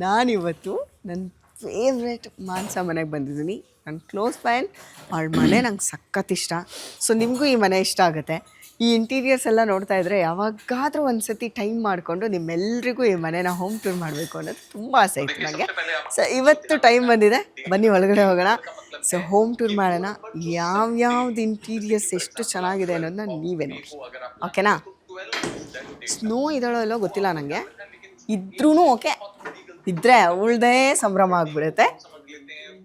ನಾನಿವತ್ತು ನನ್ನ ಫೇವ್ರೆಟ್ ಮಾನಸ ಮನೆಗೆ ಬಂದಿದ್ದೀನಿ. ನನ್ನ ಕ್ಲೋಸ್ ಫ್ರೆಂಡ್ ಅವಳ ಮನೆ ನಂಗೆ ಸಖತ್ ಇಷ್ಟ. ಸೊ ನಿಮಗೂ ಈ ಮನೆ ಇಷ್ಟ ಆಗುತ್ತೆ. ಈ ಇಂಟೀರಿಯರ್ಸ್ ಎಲ್ಲ ನೋಡ್ತಾ ಇದ್ದರೆ ಯಾವಾಗಾದರೂ ಒಂದು ಸತಿ ಟೈಮ್ ಮಾಡಿಕೊಂಡು ನಿಮ್ಮೆಲ್ರಿಗೂ ಈ ಮನೆನ ಹೋಮ್ ಟೂರ್ ಮಾಡಬೇಕು ಅನ್ನೋದು ತುಂಬ ಆಸೆ ಇತ್ತು ನನಗೆ. ಸೊ ಇವತ್ತು ಟೈಮ್ ಬಂದಿದೆ, ಬನ್ನಿ ಒಳಗಡೆ ಹೋಗೋಣ. ಸೊ ಹೋಮ್ ಟೂರ್ ಮಾಡೋಣ. ಯಾವ್ಯಾವ್ದು ಇಂಟೀರಿಯರ್ಸ್ ಎಷ್ಟು ಚೆನ್ನಾಗಿದೆ ಅನ್ನೋದನ್ನ ನೀವೇ ನೋಡಿ, ಓಕೆನಾ? ಸ್ನೋ ಇದ್ದಾಳೋ ಇಲ್ಲೋ ಗೊತ್ತಿಲ್ಲ ನನಗೆ, ಇದ್ರೂ ಓಕೆ, ಇದ್ರೆ ಅವಳದೇ ಸಂಭ್ರಮ ಆಗ್ಬಿಡುತ್ತೆ.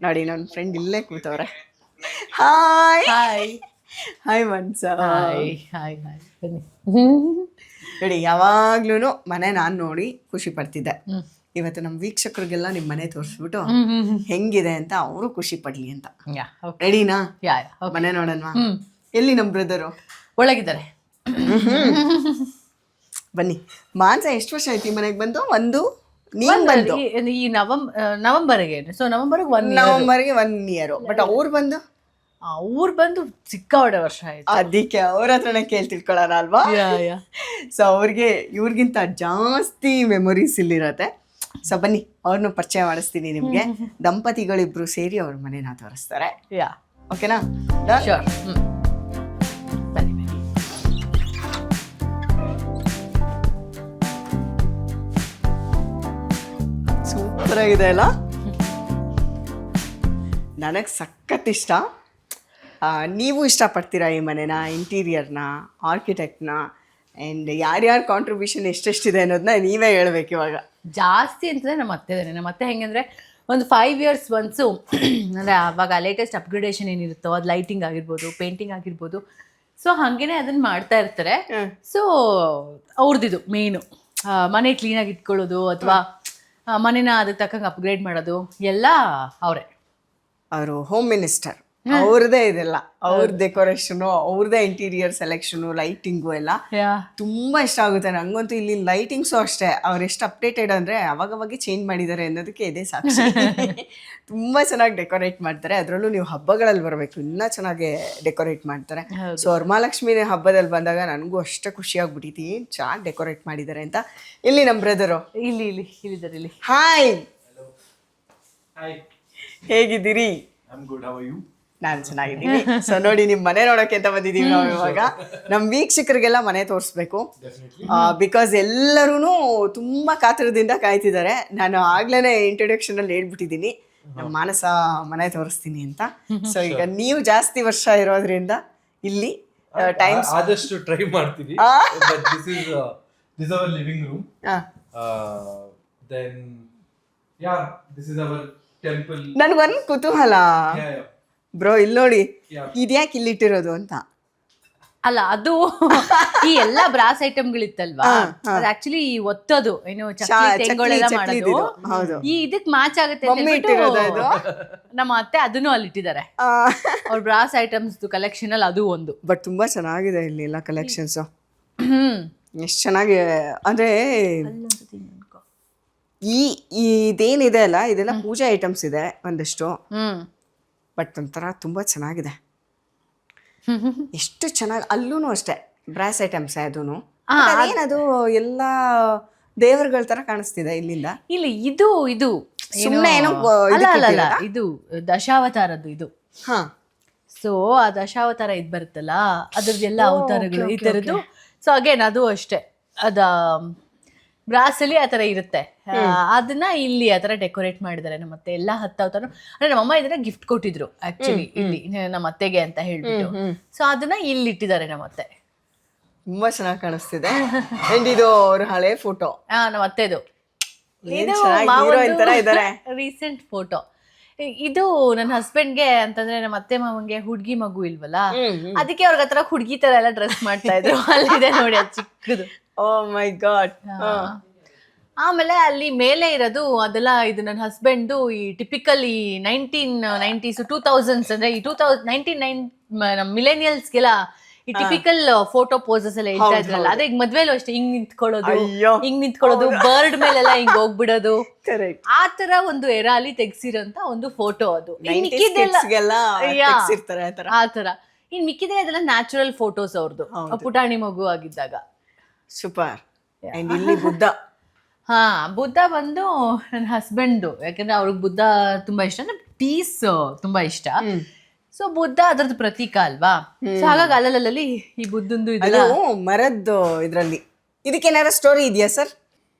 ನೋಡಿ ನನ್ನ ಫ್ರೆಂಡ್ ಇಲ್ಲೇ ಕೂತವ್ರೆ. ಹಾಯ್ ಹಾಯ್ ಹಾಯ್ ಮನ್ಸ. ಹಾಯ್ ಹಾಯ್ ಹಾಯ್ ಬನ್ನಿ. ನೋಡಿ ಯಾವಾಗ್ಲೂ ಮನೆ ನಾನು ನೋಡಿ ಖುಷಿ ಪಡ್ತಿದ್ದೆ. ಇವತ್ತು ನಮ್ಮ ವೀಕ್ಷಕರಿಗೆಲ್ಲ ನಿಮ್ಮ ಮನೆ ತೋರಿಸ್ಬಿಟ್ಟು ಹೆಂಗಿದೆ ಅಂತ ಅವರು ಖುಷಿ ಪಡ್ಲಿ ಅಂತ. ರೆಡಿನಾ? ಮನೆ ನೋಡೋಣವಾ? ಎಲ್ಲಿ ನಮ್ಮ ಬ್ರದರು? ಒಳಗಿದ್ದಾರೆ. ಬನ್ನಿ. ಮಾನ್ಸ ಎಷ್ಟು ವರ್ಷ ಆಯ್ತು ಈ ಮನೆಗೆ ಬಂದು? ನೀನ್ ಬಂದು ಈ ನವಂಬರ್ಗೆ, ಸೊ ನವಂಬರ್ಗೆ ನವಂಬರ್ಗೆ 1 ಇಯರ್. ಬಟ್ ಅವ್ರು ಬಂದು ಸಿಕ್ಕಾಪಟ್ಟೆ ವರ್ಷ ಆಯ್ತು. ಅದಕ್ಕೆ ಅವ್ರ ಹತ್ರನೇ ಕೇಳಿ ತಿಳ್ಕೊಳ್ಳೋಣ ಅಲ್ವಾ? ಸೊ ಅವ್ರಿಗೆ ಇವ್ರಿಗಿಂತ ಜಾಸ್ತಿ ಮೆಮೊರೀಸ್ ಇಲ್ಲಿರತ್ತೆ. ಸೊ ಬನ್ನಿ ಅವ್ರನ್ನ ಪರಿಚಯ ಮಾಡಿಸ್ತೀನಿ ನಿಮ್ಗೆ. ದಂಪತಿಗಳಿಬ್ರು ಸೇರಿ ಅವ್ರ ಮನೆನ ತೋರಿಸ್ತಾರೆ. ಓಕೆನಾ? ಸೂಪರ್ ಆಗಿದೆ ಅಲ್ಲ? ನನಗೆ ಸಖತ್ ಇಷ್ಟ. ನೀವು ಇಷ್ಟಪಡ್ತೀರಾ ಈ ಮನೆನ, ಇಂಟೀರಿಯರ್ನ, ಆರ್ಕಿಟೆಕ್ಟ್ನ, ಆ್ಯಂಡ್ ಯಾರ್ಯಾರ ಕಾಂಟ್ರಿಬ್ಯೂಷನ್ ಎಷ್ಟೆಷ್ಟಿದೆ ಅನ್ನೋದನ್ನ ನೀವೇ ಹೇಳ್ಬೇಕು. ಇವಾಗ ಜಾಸ್ತಿ ಅಂತಂದರೆ ನಮ್ಮ ಅತ್ತೆ ಹೆಂಗಂದರೆ ಒಂದು 5 years ಒನ್ಸು ಅಂದರೆ ಆವಾಗ ಲೇಟೆಸ್ಟ್ ಅಪ್ಗ್ರೇಡೇಷನ್ ಏನಿರುತ್ತೋ ಅದು ಲೈಟಿಂಗ್ ಆಗಿರ್ಬೋದು, ಪೇಂಟಿಂಗ್ ಆಗಿರ್ಬೋದು, ಸೊ ಹಾಗೇನೆ ಅದನ್ನು ಮಾಡ್ತಾ ಇರ್ತಾರೆ. ಸೊ ಅವ್ರದ್ದು ಮೇನು ಮನೆ ಕ್ಲೀನಾಗಿ ಇಟ್ಕೊಳ್ಳೋದು ಅಥವಾ ಮನೇನ ಅದಕ್ಕೆ ತಕ್ಕಂಗೆ ಅಪ್ಗ್ರೇಡ್ ಮಾಡೋದು ಎಲ್ಲ ಅವರೇ. ಅವರು ಹೋಮ್ ಮಿನಿಸ್ಟರ್, ಅವ್ರದ್ದೇ ಇದೆಲ್ಲ. ಅವ್ರ ಡೆಕೋರೇಷನು, ಅವ್ರದ್ದೇ ಇಂಟೀರಿಯರ್ ಸೆಲೆಕ್ಷನು, ಲೈಟಿಂಗು ಎಲ್ಲ ತುಂಬಾ ಇಷ್ಟ ಆಗುತ್ತೆ ನಂಗಂತೂ. ಇಲ್ಲಿ ಲೈಟಿಂಗ್ಸು ಅಷ್ಟೇ, ಅವ್ರು ಎಷ್ಟು ಅಪ್ಡೇಟೆಡ್ ಅಂದರೆ ಅವಾಗವಾಗೆ ಚೇಂಜ್ ಮಾಡಿದ್ದಾರೆ ಅನ್ನೋದಕ್ಕೆ ಇದೇ ಸಾಕ್ಷಿ. ತುಂಬ ಚೆನ್ನಾಗಿ ಡೆಕೋರೇಟ್ ಮಾಡ್ತಾರೆ. ಅದರಲ್ಲೂ ನೀವು ಹಬ್ಬಗಳಲ್ಲಿ ಬರಬೇಕು, ಇನ್ನೂ ಚೆನ್ನಾಗಿ ಡೆಕೋರೇಟ್ ಮಾಡ್ತಾರೆ. ಸೊ ವರಮಹಾಲಕ್ಷ್ಮಿ ಹಬ್ಬದಲ್ಲಿ ಬಂದಾಗ ನನಗೂ ಅಷ್ಟೇ ಖುಷಿ ಆಗ್ಬಿಟ್ಟಿತ್ತು, ಏನು ಚೆನ್ನಾಗಿ ಡೆಕೋರೇಟ್ ಮಾಡಿದ್ದಾರೆ ಅಂತ. ಇಲ್ಲಿ ನಮ್ಮ ಬ್ರದರು ಇಲ್ಲಿದ್ದಾರೆ. ಹಾಯ್, ಹೇಗಿದ್ದೀರಿ? ನಾನು ಚೆನ್ನಾಗಿದ್ದೀನಿ. ಸೊ ನೋಡಿ, ನಿಮ್ಮ ಮನೆ ನೋಡೋಕೆ ಅಂತ ಬಂದಿದ್ದೀವಿ ನಾವು ಇವಾಗ. ನಮ್ಮ ವೀಕ್ಷಕರಿಗೆಲ್ಲ ಮನೆ ತೋರಿಸ್ಬೇಕು, ಬಿಕಾಸ್ ಎಲ್ಲರೂ ತುಂಬ ಕಾತರದಿಂದ ಕಾಯ್ತಿದ್ದಾರೆ. ನಾನು ಆಗ್ಲೇ ಇಂಟ್ರೊಡಕ್ಷನಲ್ಲಿ ಹೇಳ್ಬಿಟ್ಟಿದ್ದೀನಿ ನಮ್ಮ ಮಾನಸ ಮನೆ ತೋರಿಸ್ತೀನಿ ಅಂತ. ಸೊ ಈಗ ನೀವು ಜಾಸ್ತಿ ವರ್ಷ ಇರೋದ್ರಿಂದ ಇಲ್ಲಿ ಟೈಮ್ ಆದಷ್ಟು ಟ್ರೈ ಮಾಡ್ತೀವಿ. This is our living room. Then this is our temple. ನನಗೊಂದು ಕುತೂಹಲ ಬ್ರೋ, ಇಲ್ಲಿ ನೋಡಿ, ಇದ್ಯಾಕೆ ಇಲ್ಲಿಟ್ಟಿರೋದು ಅಂತ. ಅಲ್ಲ, ಅದು ಈ ಎಲ್ಲಾ ಬ್ರಾಸ್ ಐಟಮ್ಗಳಿತ್ತಲ್ವಾ, ಅದು ಆಕ್ಚುಲಿ ಒತ್ತೋದು ಏನು ಚಕ್ಕೆಗಳೆಲ್ಲ ಮಾಡೋದು, ಈ ಇದಕ್ ಮ್ಯಾಚ್ ಆಗುತ್ತೆ ನಮ್ಮ ಅತ್ತೆ ಅದನ್ನು ಅಲ್ಲಿ ಇಟ್ಟಿದ್ದಾರೆ. ಅವ್ರ ಬ್ರಾಸ್ ಐಟಮ್ಸ್ ಕಲೆಕ್ಷನ್ ಅಲ್ಲಿ ಅದು ಒಂದು. ಬಟ್ ತುಂಬಾ ಚೆನ್ನಾಗಿದೆ ಇಲ್ಲಿ ಎಲ್ಲ ಕಲೆಕ್ಷನ್ಸ್. ಎಷ್ಟು ಚೆನ್ನಾಗಿ ಅಂದ್ರೆ ಇದೇನಿದೆ ಅಲ್ಲ, ಇದೆಲ್ಲ ಪೂಜಾ ಐಟಮ್ಸ್ ಇದೆ ಒಂದಷ್ಟು. ಬಟ್ ಒಂಥರ ತುಂಬ ಚೆನ್ನಾಗಿದೆ, ಎಷ್ಟು ಚೆನ್ನಾಗಿ. ಅಲ್ಲೂ ಅಷ್ಟೇ ಬ್ರಾಸ್ ಐಟಮ್ಸ್. ಅದೂ ಏನದು ಎಲ್ಲ ದೇವರುಗಳ ತರ ಕಾಣಿಸ್ತಿದೆ ಇಲ್ಲಿಂದ. ಇಲ್ಲಿ ಇದು ಸುಮ್ಮನೆ ಏನೋ ಇದು ದಶಾವತಾರದ್ದು ಇದು. ಸೊ ಆ ದಶಾವತಾರ ಇದು ಬರುತ್ತಲ್ಲ, ಅದ್ರದ್ದೆಲ್ಲ ಅವತಾರಗಳು ಈ ಥರದ್ದು. ಸೊ ಅಗೇನ್ ಅದು ಅಷ್ಟೇ, ಅದ ಬ್ರಾಸಲ್ಲಿ ಆ ಥರ ಇರುತ್ತೆ. ಅದನ್ನ ಇಲ್ಲಿ ಆ ಥರ ಡೆಕೋರೇಟ್ ಮಾಡಿದ್ದಾರೆ ನಮ್ಮತ್ತೆ. ಎಲ್ಲ 10 ಅವತಾರ ಅಂದ್ರೆ ನಮ್ಮಮ್ಮ ಇದನ್ನ ಗಿಫ್ಟ್ ಕೊಟ್ಟಿದ್ರು ಆಕ್ಚುಲಿ ಇಲ್ಲಿ ನಮ್ಮ ಅತ್ತೆಗೆ ಅಂತ ಹೇಳ್ಬಿಟ್ಟು. ಸೊ ಅದನ್ನ ಇಲ್ಲಿ ಇಟ್ಟಿದ್ದಾರೆ ನಮ್ಮತ್ತೆ. ತುಂಬಾ ಚೆನ್ನಾಗಿ ಕಾಣಿಸ್ತಿದೆ. ಇದು ಅವ್ರ ಹಳೆ ಫೋಟೋ, ನಮ್ಮ ಅತ್ತೆದು. ಇದು ರೀಸೆಂಟ್ ಫೋಟೋ. ಇದು ನನ್ನ ಹಸ್ಬೆಂಡ್ಗೆ ಅಂತಂದ್ರೆ ನಮ್ಮ ಅತ್ತೆ ಮಾವಂಗೆ ಹುಡ್ಗಿ ಮಗು ಇಲ್ವಲ್ಲ, ಅದಕ್ಕೆ ಅವ್ರಿಗೆ ಹತ್ರ ಹುಡ್ಗಿ ತರ ಎಲ್ಲ ಡ್ರೆಸ್ ಮಾಡ್ತಾ ಇದ್ರು. ಅಲ್ಲಿದೆ ನೋಡಿ, ಅದು ಚಿಕ್ಕದು. ಓ ಮೈ ಗಾಡ್. ಆಮೇಲೆ ಅಲ್ಲಿ ಮೇಲೆ ಇರೋದು ಅದೆಲ್ಲ ಇದು ನನ್ನ ಹಸ್ಬೆಂಡ್ದು ಈ ಟಿಪಿಕಲ್ ಈ 1990s 2000s ಅಂದ್ರೆ ಈ 1999 ಮಿಲೇನಿಯಲ್ಸ್ಗೆಲ್ಲ ಈ ಟಿಪಿಕಲ್ ಫೋಟೋ ಪೋಸಸ್ ಎಲ್ಲ ಇಡ್ತಾ ಇದ್ರಲ್ಲ, ಅದೇ ಈಗ ಮದ್ವೆಲೂ ಅಷ್ಟೇ, ಹಿಂಗ್ ನಿಂತ್ಕೊಳ್ಳೋದು ಬರ್ಡ್ ಮೇಲೆಲ್ಲ ಹಿಂಗ್ ಹೋಗ್ಬಿಡೋದು, ಆ ತರ ಒಂದು ಎರಾಲಿ ತೆಗ್ಸಿರೋಂತ ಒಂದು ಫೋಟೋ ಅದು. ಆ ತರ ಇನ್ ಮಿಕ್ಕಿದೆ ಅದೆಲ್ಲ ನ್ಯಾಚುರಲ್ ಫೋಟೋಸ್ ಅವ್ರದ್ದು, ಪುಟಾಣಿ ಮಗು ಆಗಿದ್ದಾಗ. ಸೂಪರ್. ಇಲ್ಲಿ ಬುದ್ಧ ಹಾ ಬುದ್ಧ ಬಂದು ನನ್ನ ಹಸ್ಬೆಂಡು, ಯಾಕಂದ್ರೆ ಅವ್ರಿಗೆ ಬುದ್ಧ ತುಂಬಾ ಇಷ್ಟ, ಅಂದ್ರೆ ಪೀಸ್ ತುಂಬಾ ಇಷ್ಟ. ಸೊ ಬುದ್ಧ ಅದ್ರದ್ದು ಪ್ರತೀಕ ಅಲ್ವಾ, ಸೊ ಹಾಗಾಗಿ ಅಲ್ಲಲ್ಲಿ ಈ ಬುದ್ಧಂದು ಅದು ಇದೆಲ್ಲ. ಮರದ್ದು ಇದ್ರಲ್ಲಿ ಇದಕ್ಕೇನಾರ ಸ್ಟೋರಿ ಇದೆಯಾ ಸರ್?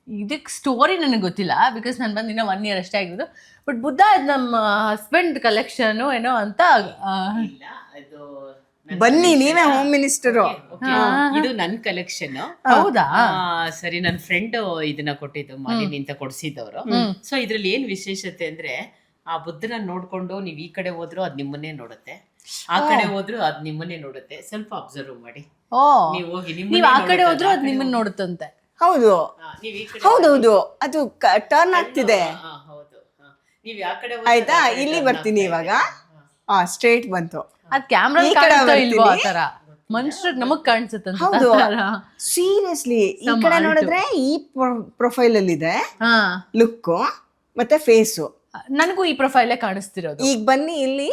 ಇದಕ್ಕೆ ಸ್ಟೋರಿ ನನಗೆ ಗೊತ್ತಿಲ್ಲ, ಬಿಕಾಸ್ ನಾನು ಬಂದು ಇನ್ನೂ 1 year ಅಷ್ಟೇ ಆಗಿರೋದು. ಬಟ್ ಬುದ್ಧ ನಮ್ಮ ಹಸ್ಬೆಂಡ್ ಕಲೆಕ್ಷನ್ ಏನೋ ಅಂತ ಬನ್ನಿ, ನೀವೇ ಹೋಮ್ ಮಿನಿಸ್ಟರು. ಇದು ನನ್ ಕಲೆಕ್ಷನ್. ಹೌದಾ? ಸರಿ, ನನ್ನ ಫ್ರೆಂಡ್ ಇದನ್ನ ಕೊಟ್ಟಿದ್ದು, ಮಾಲಿನಿ ಅಂತ ಕೊಡ್ಸಿದವರು. ಸೊ ಇದ್ರಲ್ಲಿ ಏನ್ ವಿಶೇಷತೆ ಅಂದ್ರೆ, ಆ ಬುದ್ಧನ ನೋಡ್ಕೊಂಡು ನೀವ್ ಈ ಕಡೆ ಹೋದ್ರು ಅದ್ ನಿಮ್ಮನ್ನೇ ನೋಡುತ್ತೆ, ಆ ಕಡೆ ಹೋದ್ರು ಅದ್ ನಿಮ್ಮನ್ನೇ ನೋಡುತ್ತೆ. ಸ್ವಲ್ಪ ಅಬ್ಸರ್ವ್ ಮಾಡಿ. ಓ, ನೀವ್ ಹೋಗಿ ನೀವ್ ಆ ಕಡೆ ಹೋದ್ರು ಅದ್ ನಿಮ್ಮನ್ನ ನೋಡುತ್ತಂತೆ. ಹೌದು ನೀವ್ ಈ ಕಡೆ ಹೌದೌದು, ಅದು ಟರ್ನ್ ಆಗ್ತಿದೆ. ಹೌದು. ನೀವ್ ಯಾವ ಕಡೆ ಆಯ್ತಾ, ಇಲ್ಲಿ ಬರ್ತೀನಿ ಇವಾಗ. ಸ್ಟ್ರೇಟ್ ಬಂತು. ಅದ್ ಕ್ಯಾಮ್ರಾ ಈ ಕಡೆ ಕಾಣಿಸ್ತೋ ಇಲ್ವೋ ಆ ಬರ್ತೀನಿ. ತರ ಮನುಷ್ಯರಿಗೆ ನಮಗ್ ಕಾಣಿಸುತ್ತಂತ. ಹೌದು, ಸೀರಿಯಸ್ಲಿ ಈ ಕಡೆ ನೋಡಿದ್ರೆ ಈ ಪ್ರೊಫೈಲ್ ಅಲ್ಲಿ ಇದೆ ಹಾ, ಲುಕ್ ಮತ್ತೆ ಫೇಸು. ನನಗೂ ಈ ಪ್ರೊಫೈಲೇ ಕಾಣಿಸ್ತಿರೋದು. ಈಗ ಬನ್ನಿ, ಇಲ್ಲಿ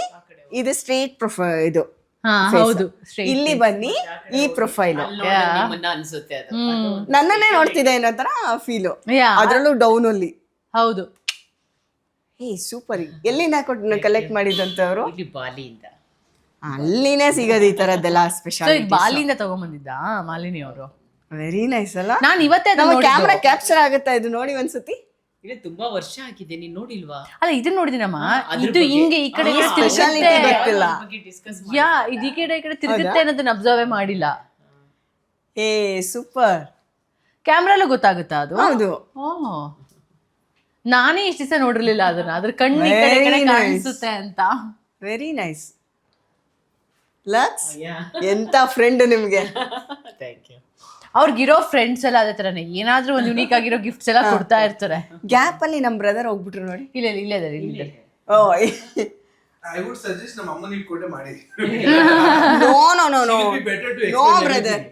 ಇದು ಸ್ಟ್ರೇಟ್ ಪ್ರೊಫೈಲ್, ಇದು ಹಾ face. ಹೌದು, straight ಇಲ್ಲಿ ಬನ್ನಿ, ಈ ಪ್ರೊಫೈಲ್ ನಿಮ್ಮನ್ನ ಅನ್ಸುತ್ತೆ ಅದು. ನನ್ನನ್ನೇ ನೋಡ್ತಿದೆ ಅನ್ನೋ ತರ ಫೀಲು. Yeah. ಅದ್ರಲ್ಲೂ ಡೌನ್ ಅಲ್ಲಿ. ಹೌದು. ಸೂಪರ್. ಎಲ್ಲಿಂದ ಕಲೆಕ್ಟ್ ಮಾಡಿದಂತವ್ರು? ಇಲ್ಲಿ ಬಾಲಿಯಿಂದ. ಅಲ್ಲಿನೇ ಸಿಗೋದು ಈ ತರದ್ದೆಲ್ಲ ಸೊ ಸ್ಪೆಷಲ್. ಇದು ಬಾಲಿಂದ ತಗೊಂಬಂದಿದ್ದ ಮಾಲಿನಿ ಅವರು. ವೆರಿ ನೈಸ್ ಅಲ್ಲ? ನಾನು ಇವತ್ತೇ ಅದನ್ನ ನಮ್ಮ ನೋಡಿದ್ದು. ಕ್ಯಾಮ್ರಾ ಕ್ಯಾಪ್ಚರ್ ಆಗುತ್ತಾ ಇದು? ನೋಡಿ ಒಂದ್ಸತಿ. ಇದು ತುಂಬಾ ವರ್ಷ ಆಗಿದೆ, ನೀನ್ ನೋಡಿಲ್ವಾ? ಅಲ್ಲ ಇದನ್ನ ನೋಡಿದಿನಮ್ಮ, ಅದ್ರ ಇದು ಬಗ್ಗೆ. ಹಿಂಗೆ ಈ ಕಡೆ speciality ತಿರುಗುತ್ತೆ. ಗೊತ್ತಿಲ್ಲ. ಡಿಸ್ಕಸ್ ಯಾ, ಇದು ಈ ಕಡೆ ತಿರುಗುತ್ತೆ ಅನ್ನೋದನ್ನ ಅಬ್ಸರ್ವ್ ಮಾಡಿಲ್ಲ. ಸೂಪರ್. ಕ್ಯಾಮ್ರಲ್ಲೂ ಗೊತ್ತಾಗುತ್ತಾ ಅದು? ಹೌದು. ಓ, ನಾನೇ ಇಷ್ಟ ದಿವಸ ನೋಡಿರ್ಲಿಲ್ಲ ಅದನ್ನ. ಅದ್ರ ಕಣ್ಣು ಈ ಕಡೆ Very nice. ಕಾಣಿಸುತ್ತೆ ಅಂತ. Very nice. ಲಕ್ಸ್, ಎಂತ ಫ್ರೆಂಡ್ ನಿಮ್ಗೆ. Thank you. ಅವ್ರಿಗಿರೋ ಫ್ರೆಂಡ್ಸ್ ಎಲ್ಲ ಅದೇ ತರನೇ, ಏನಾದ್ರೂ ಒಂದು ಯುನೀಕ್ ಆಗಿರೋ ಗಿಫ್ಟ್ಸ್ ಎಲ್ಲ ಕೊಡ್ತಾ ಇರ್ತಾರೆ. ಗ್ಯಾಪ್ ಅಲ್ಲಿ ನಮ್ ಬ್ರದರ್ ಹೋಗ್ಬಿಟ್ರು ನೋಡಿ. ಇಲ್ಲ. ಓ, I would suggest ನಮ್ಮ ಅಮ್ಮನ ಇಲ್ಲಿ ಕೊಟ್ಟೆ ಮಾಡಿ. No no no no It will be better to no explain brother.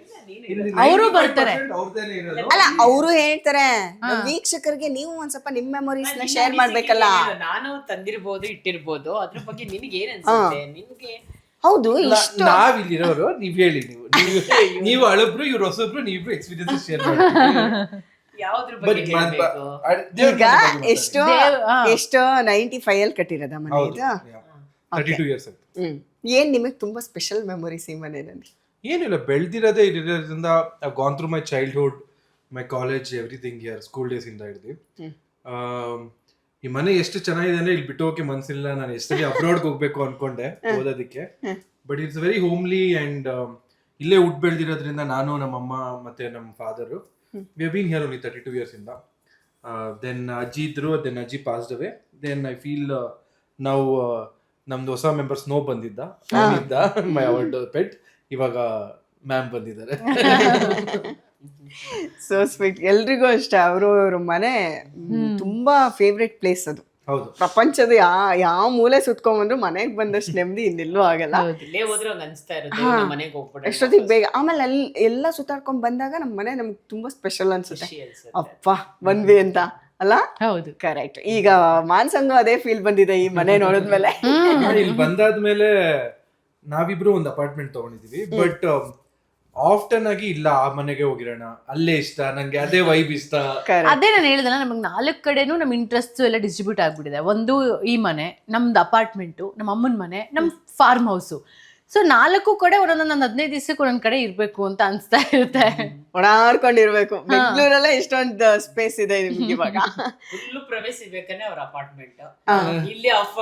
everything. ಅವರು ಬರ್ತಾರೆ. ಅವ್ರದ್ದೇನೆ ಇರೋದು. ಅಲ್ಲ, ಅವರು ಹೇಳ್ತಾರೆ ನಮ್ ವೀಕ್ಷಕರಿಗೆ ನೀವು ಒಂದ್ ಸ್ವಲ್ಪ ನಿಮ್ ಮೆಮೊರೀಸ್ ನ ಶೇರ್ ಮಾಡ್ಬೇಕಲ್ಲ. ನಾನು ತಂದಿರ್ಬೋದು, ಇಟ್ಟಿರ್ಬೋದು, ಅದ್ರ ಬಗ್ಗೆ ನಿನಗೆ ಏನ್ ಅನ್ಸುತ್ತೆ? ನಿನ್ಗೆ ಹೌದು, ಇಷ್ಟು ನಾವ್ ಇಲ್ಲಿರೋರು, ನೀವ್ ಹೇಳಿ. ನೀವು ಅಳಬ್ರು, ಇವ್ರು ಹೊಸಬ್ರು, ನೀವಿಬ್ರು ಎಕ್ಸ್ಪೀರಿಯನ್ಸ್ ಶೇರ್ ಮಾಡಿ. ಯಾವ್ದ್ರ ಬಗ್ಗೆ ಹೇಳ್ಬೇಕು? ಈಗ ಎಷ್ಟೋ 95 ಅಲ್ಲಿ ಕಟ್ಟಿರೋದ ಮನೆ ಇದು. 32 years ಆಯ್ತು. ಏನ್ ನಿಮಗ್ ತುಂಬಾ ಸ್ಪೆಷಲ್ ಮೆಮೊರೀಸ್ ಈ ಮನೆಯಲ್ಲಿ? ಏನಿಲ್ಲ, ಬೆಳ್ದಿರೋದೇ ಇರೋದ್ರಿಂದ I gone through my childhood, my college, everything here, school days ಇಂದ ಹಿಡಿದು. ಈ ಮನೆ ಎಷ್ಟು ಚೆನ್ನಾಗಿದೆ ಅಂದ್ರೆ ಇಲ್ಲಿ ಬಿಟ್ಟು ಹೋಗಕ್ಕೆ ಮನ್ಸಿಲ್ಲ. ನಾನು ಎಷ್ಟೇ ಅಬ್ರಾಡ್ಗೆ ಹೋಗ್ಬೇಕು ಅನ್ಕೊಂಡೆ ಓದೋದಕ್ಕೆ, but it's very homely and ಇಲ್ಲೇ ಹುಟ್ಟು ಬೆಳೆದಿರೋದ್ರಿಂದ ನಾನು, ನಮ್ಮಮ್ಮ ಮತ್ತೆ ನಮ್ಮ father, we have been here only 32 years ಇಂದ. ದೆನ್ ಅಜ್ಜಿ ಇದ್ರು, ದೆನ್ ಅಜ್ಜಿ passed away. Then I feel ನಾವು ನಮ್ದು ಹೊಸ ಮೆಂಬರ್ ಸ್ನೋ ಬಂದಿದ್ದ, ಮೈ ಅವರ್ಡ್ ಪೆಟ್. ಇವಾಗ ಮ್ಯಾಮ್ ಬಂದಿದ್ದಾರೆ. So sweet. ಎಲ್ರಿಗೂ ಅಷ್ಟೇ, ಅವ್ರ ಮನೆ ತುಂಬಾ ಫೇವ್ರೆಟ್ ಪ್ಲೇಸ್ ಅದು. ಹೌದು, ಪ್ರಪಂಚದ ಯಾವ ಮೂಲೆ ಸುತ್ಕೊಂಡ್ಬಂದ್ರು ಮನೆಗ್ ಬಂದಷ್ಟು ನೆಮ್ಮದಿ ಇನ್ನೆಲ್ಲೂ ಆಗಲ್ಲ. ಇಲ್ಲೇ ಹೋದ್ರೆ ಹಂಗ ಅನ್ಸ್ತಾ ಇರೋದು, ನಮ್ಮ ಮನೆಗೆ ಹೋಗ್ಬಿಡ ಎಷ್ಟೊತ್ತಿಗೆ ಬೇಗ. ಆಮೇಲೆ ಅಲ್ಲಿ ಎಲ್ಲ ಸುತ್ತಾಡ್ಕೊಂಡ್ ಬಂದಾಗ ನಮ್ಮ ಮನೆ ನಮ್ಗೆ ತುಂಬಾ ಸ್ಪೆಷಲ್ ಅನ್ಸುತ್ತೆ. ಅಪ್ಪ ಬಂದ್ವಿ ಅಂತ ಅಲ್ಲ? ಹೌದು, ಕರೆಕ್ಟ್. ಈಗ ಮಾನ್ಸಂಗು ಅದೇ ಫೀಲ್ ಬಂದಿದೆ ಈ ಮನೆ ನೋಡಿದ್ಮೇಲೆ. ಇಲ್ಲಿ ಬಂದಾದ್ಮೇಲೆ ನಾವಿಬ್ರು ಒಂದು ಅಪಾರ್ಟ್ಮೆಂಟ್ ತಗೊಂಡಿದೀವಿ, ಬಟ್ ಆಫ್ಟನ್ ಆಗಿ ಇಲ್ಲ ಆ ಮನೆಗೆ ಹೋಗಿರೋಣ, ಅಲ್ಲೇ ಇಷ್ಟ ನಂಗೆ, ಅದೇ ವೈಬ್ ಇಷ್ಟ. ಅದೇ ನಾನು ಹೇಳಿದಲ್ಲ, ನಮಗೆ 4 ಕಡೆನೂ ನಮ್ಮ ಇಂಟ್ರೆಸ್ಟ್ ಎಲ್ಲ ಡಿಸ್ಟ್ರಿಬ್ಯೂಟ್ ಆಗ್ಬಿಟ್ಟಿದೆ. ಒಂದು ಈ ಮನೆ, ನಮ್ದು ಅಪಾರ್ಟ್ಮೆಂಟು, ನಮ್ಮ ಅಮ್ಮನ ಮನೆ, ನಮ್ಮ ಫಾರ್ಮ್ ಹೌಸು. ಸೊ 4 ಕಡೆ ಒಂದೊಂದು 15 ದಿವಸಕ್ಕೆ ಒಂದೊಂದ್ ಕಡೆ ಇರ್ಬೇಕು ಅಂತ ಅನ್ಸ್ತಾ ಇರುತ್ತೆ. ಓಡಾಡ್ಕೊಂಡಿರ್ಬೇಕು. ಬೆಂಗಳೂರಲ್ಲೇ ಇಷ್ಟೊಂದು ಸ್ಪೇಸ್ ಇದೆ ನಿಮ್ಗೆ ಇವಾಗ. ಫುಲ್ ಪ್ರವೇಶ ಇರ್ಬೇಕಂದ್ರೆ ಅವ್ರ ಅಪಾರ್ಟ್ಮೆಂಟ್ ಇಲ್ಲಿ, ಆಫ್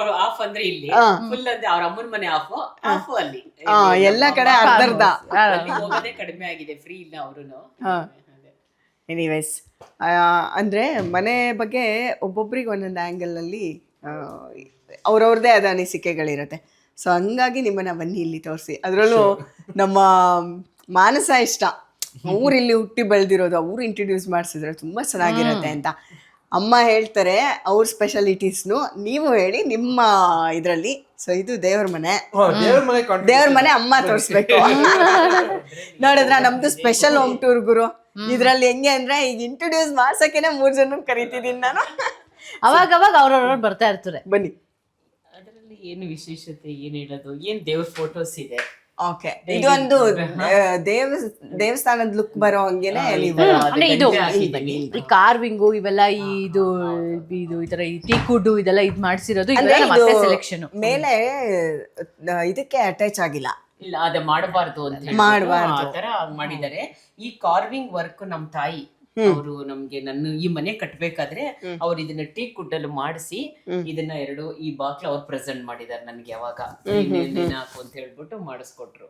ಅಂದ್ರೆ ಇಲ್ಲಿ, ಫುಲ್ ಅಂದ್ರೆ ಅವ್ರ ಅಮ್ಮನ ಮನೆ ಆಫ್ ಅಲ್ಲಿ. ಎಲ್ಲ ಕಡೆ ಅರ್ಧರ್ಧ. ಅಲ್ಲಿ ಹೋಗೋದೇ ಕಡಿಮೆ ಆಗಿದೆ, ಫ್ರೀ ಇಲ್ಲ ಅವರುನು. ಎನಿವೇಸ್, ಅಂದ್ರೆ ಮನೆ ಬಗ್ಗೆ ಒಬ್ಬೊಬ್ರಿಗೆ ಒಂದೊಂದು ಆ್ಯಂಗಲ್ ಅಲ್ಲಿ ಅವ್ರವ್ರದ್ದೇ ಆದ ಅನಿಸಿಕೆಗಳಿರುತ್ತೆ. ಸೊ ಹಂಗಾಗಿ ನಿಮ್ಮನ್ನ ಬನ್ನಿ ಇಲ್ಲಿ ತೋರಿಸಿ. ಅದರಲ್ಲೂ ನಮ್ಮ ಮಾನಸ ಇಷ್ಟ, ಅವ್ರು ಇಲ್ಲಿ ಹುಟ್ಟಿ ಬೆಳೆದಿರೋದು, ಅವ್ರು ಇಂಟ್ರೊಡ್ಯೂಸ್ ಮಾಡಿಸಿದ್ರೆ ತುಂಬ ಚೆನ್ನಾಗಿರುತ್ತೆ ಅಂತ. ಅಮ್ಮ ಹೇಳ್ತಾರೆ ಅವ್ರ ಸ್ಪೆಷಾಲಿಟೀಸ್ನು, ನೀವು ಹೇಳಿ ನಿಮ್ಮ ಇದರಲ್ಲಿ. ಸೊ ಇದು ದೇವ್ರ ಮನೆ, ದೇವ್ರ ಮನೆ ಅಮ್ಮ ತೋರಿಸ್ಬೇಕು. ನೋಡಿದ್ರ ನಮ್ದು ಸ್ಪೆಷಲ್ ಹೋಮ್ ಟೂರ್ ಗುರು. ಇದ್ರಲ್ಲಿ ಹೆಂಗೆ ಅಂದ್ರೆ ಈಗ ಇಂಟ್ರೊಡ್ಯೂಸ್ ಮಾಡ್ಸಕ್ಕೇನೆ 3 ಜನ ಕರಿತಿದ್ದೀನಿ ನಾನು. ಅವಾಗ ಅವ್ರವ್ರವ್ರು ಬರ್ತಾ ಇರ್ತಾರೆ. ಬನ್ನಿ. ಅದರಲ್ಲಿ ಏನು ವಿಶೇಷತೆ, ಏನ್ ಹೇಳೋದು, ಏನ್ ದೇವ್ರ ಫೋಟೋಸ್ ಇದೆ, ಓಕೆ, ಇದೊಂದು ದೇವಸ್ಥಾನದ ಲುಕ್ ಬರೋ ಹಂಗೇನೆ ನೀವು ಅಂದ್ರೆ ಇದು ಈ ಕಾರ್ವಿಂಗು ಇವೆಲ್ಲ ಇದು ಈ ತರ ಈ ಟೀಕುಡ್ ಇದೆಲ್ಲ ಇದ್ ಮಾಡ್ಸಿರೋದು ಇದೆಲ್ಲ ಮತ್ತೆ ಸೆಲೆಕ್ಷನ್ ಮೇಲೆ ಇದಕ್ಕೆ ಅಟ್ಯಾಚ್ ಆಗಿಲ್ಲ. ಇಲ್ಲ ಅದ ಮಾಡಬಾರ್ದು ಅಂತ ಹೇಳಿ ಆ ತರ ಮಾಡಿದ್ದಾರೆ. ಈ ಕಾರ್ವಿಂಗ್ ವರ್ಕ್ ನಮ್ ತಾಯಿ ಅವರು ನಮ್ಗೆ ಈ ಮನೆ ಕಟ್ಬೇಕಾದ್ರೆ ಅವ್ರು ಇದನ್ನ ಟೀ ಕುಡ್ಡಲ್ಲಿ ಮಾಡಿಸಿ ಇದನ್ನ ಈ ಬಾಕ್ಲ ಅವ್ರು ಪ್ರೆಸೆಂಟ್ ಮಾಡಿದಾರೆ ನನ್ಗೆ ಯಾವಾಗ ಹಾಕು ಅಂತ ಹೇಳ್ಬಿಟ್ಟು ಮಾಡಿಸ್ಕೊಟ್ರು.